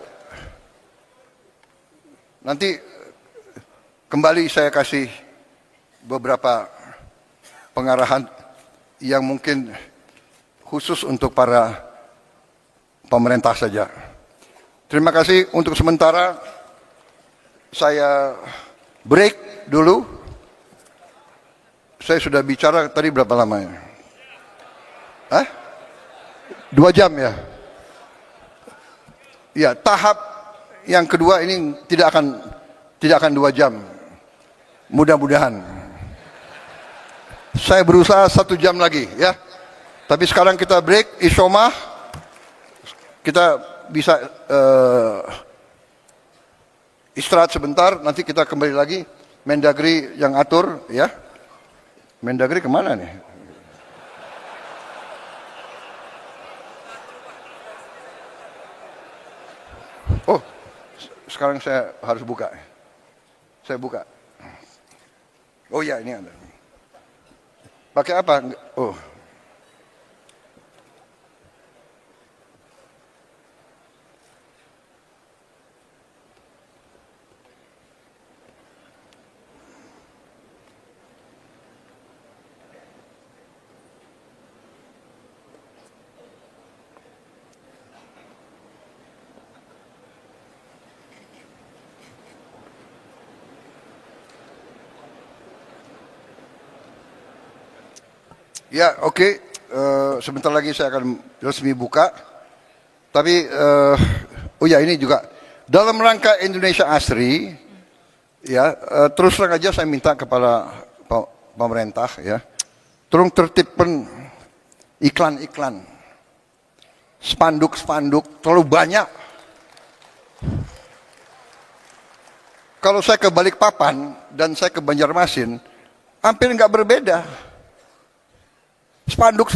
Nanti kembali saya kasih beberapa pengarahan yang mungkin khusus untuk para pemerintah saja. Terima kasih. Untuk sementara saya break dulu. Saya sudah bicara tadi berapa lama ya? 2 jam ya? Ya, tahap yang kedua ini tidak akan 2 jam. Mudah-mudahan. Saya berusaha 1 jam lagi ya. Tapi sekarang kita break, Isoma. Kita bisa istirahat sebentar, nanti kita kembali lagi. Mendagri yang atur ya. Mendagri kemana nih? Oh, sekarang saya harus buka. Saya buka. Oh ya, ini ada. Pakai apa? Oh. Ya, oke. Sebentar lagi saya akan resmi buka. Tapi, oh ya ini juga dalam rangka Indonesia Asri, ya terus terang aja saya minta kepada pemerintah, ya, tolong tertibkan iklan-iklan, spanduk-spanduk terlalu banyak. Kalau saya ke Balikpapan dan saya ke Banjarmasin, hampir nggak berbeda. Spanduk.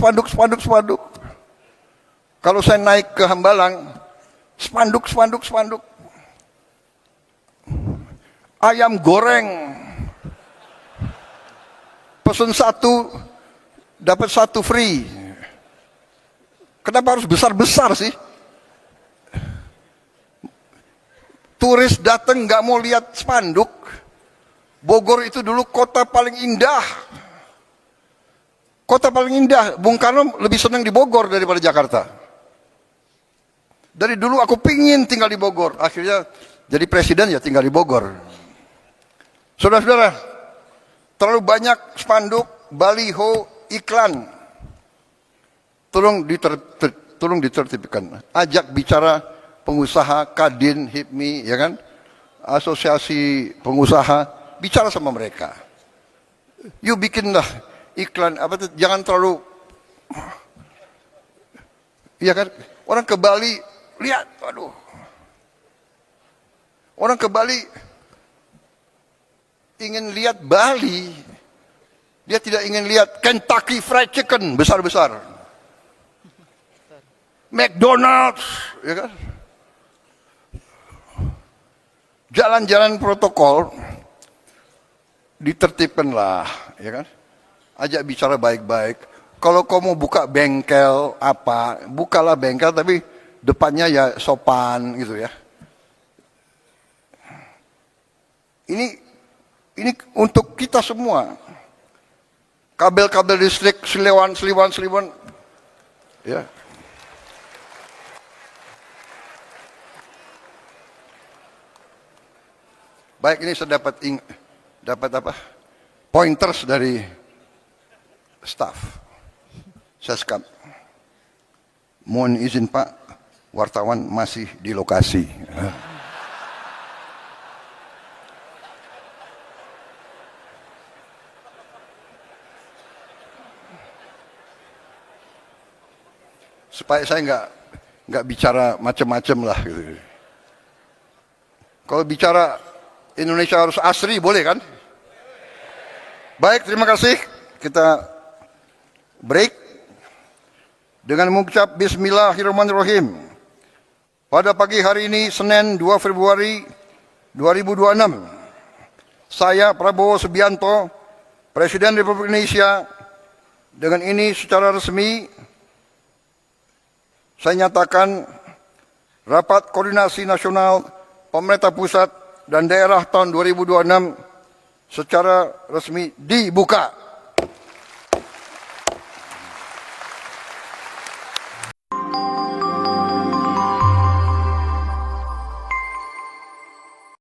Kalau saya naik ke Hambalang, spanduk. Ayam goreng pesen satu, dapat satu free. Kenapa harus besar-besar sih? Turis datang nggak mau lihat spanduk. Bogor itu dulu kota paling indah. Kota paling indah. Bung Karno lebih senang di Bogor daripada Jakarta. Dari dulu aku pingin tinggal di Bogor. Akhirnya jadi presiden ya tinggal di Bogor. Saudara-saudara, terlalu banyak spanduk, baliho, iklan. Tolong ditertibkan. Ajak bicara pengusaha, Kadin, HIPMI, ya kan? Asosiasi pengusaha, bicara sama mereka. You bikinlah iklan, jangan terlalu, ya kan? Orang ke Bali, lihat, aduh. Orang ke Bali, ingin lihat Bali. Dia tidak ingin lihat Kentucky Fried Chicken, besar-besar. McDonald's, ya kan? Jalan-jalan protokol ditertibkanlah, ya kan? Ajak bicara baik-baik. Kalau kau mau buka bengkel apa, bukalah bengkel tapi depannya ya sopan gitu ya. Ini untuk kita semua. Kabel-kabel listrik seliwan, ya. Baik, ini saya dapat apa? Pointers dari staff. Seskap. Mohon izin Pak, wartawan masih di lokasi. Supaya saya nggak bicara macam-macam lah gitu. Kalau bicara Indonesia harus asri, boleh kan? Baik, terima kasih. Kita break dengan mengucap Bismillahirrahmanirrahim. Pada pagi hari ini, Senin 2 Februari 2026, saya Prabowo Subianto, Presiden Republik Indonesia, dengan ini secara resmi saya nyatakan Rapat Koordinasi Nasional Pemerintah Pusat dan Daerah tahun 2026 secara resmi dibuka.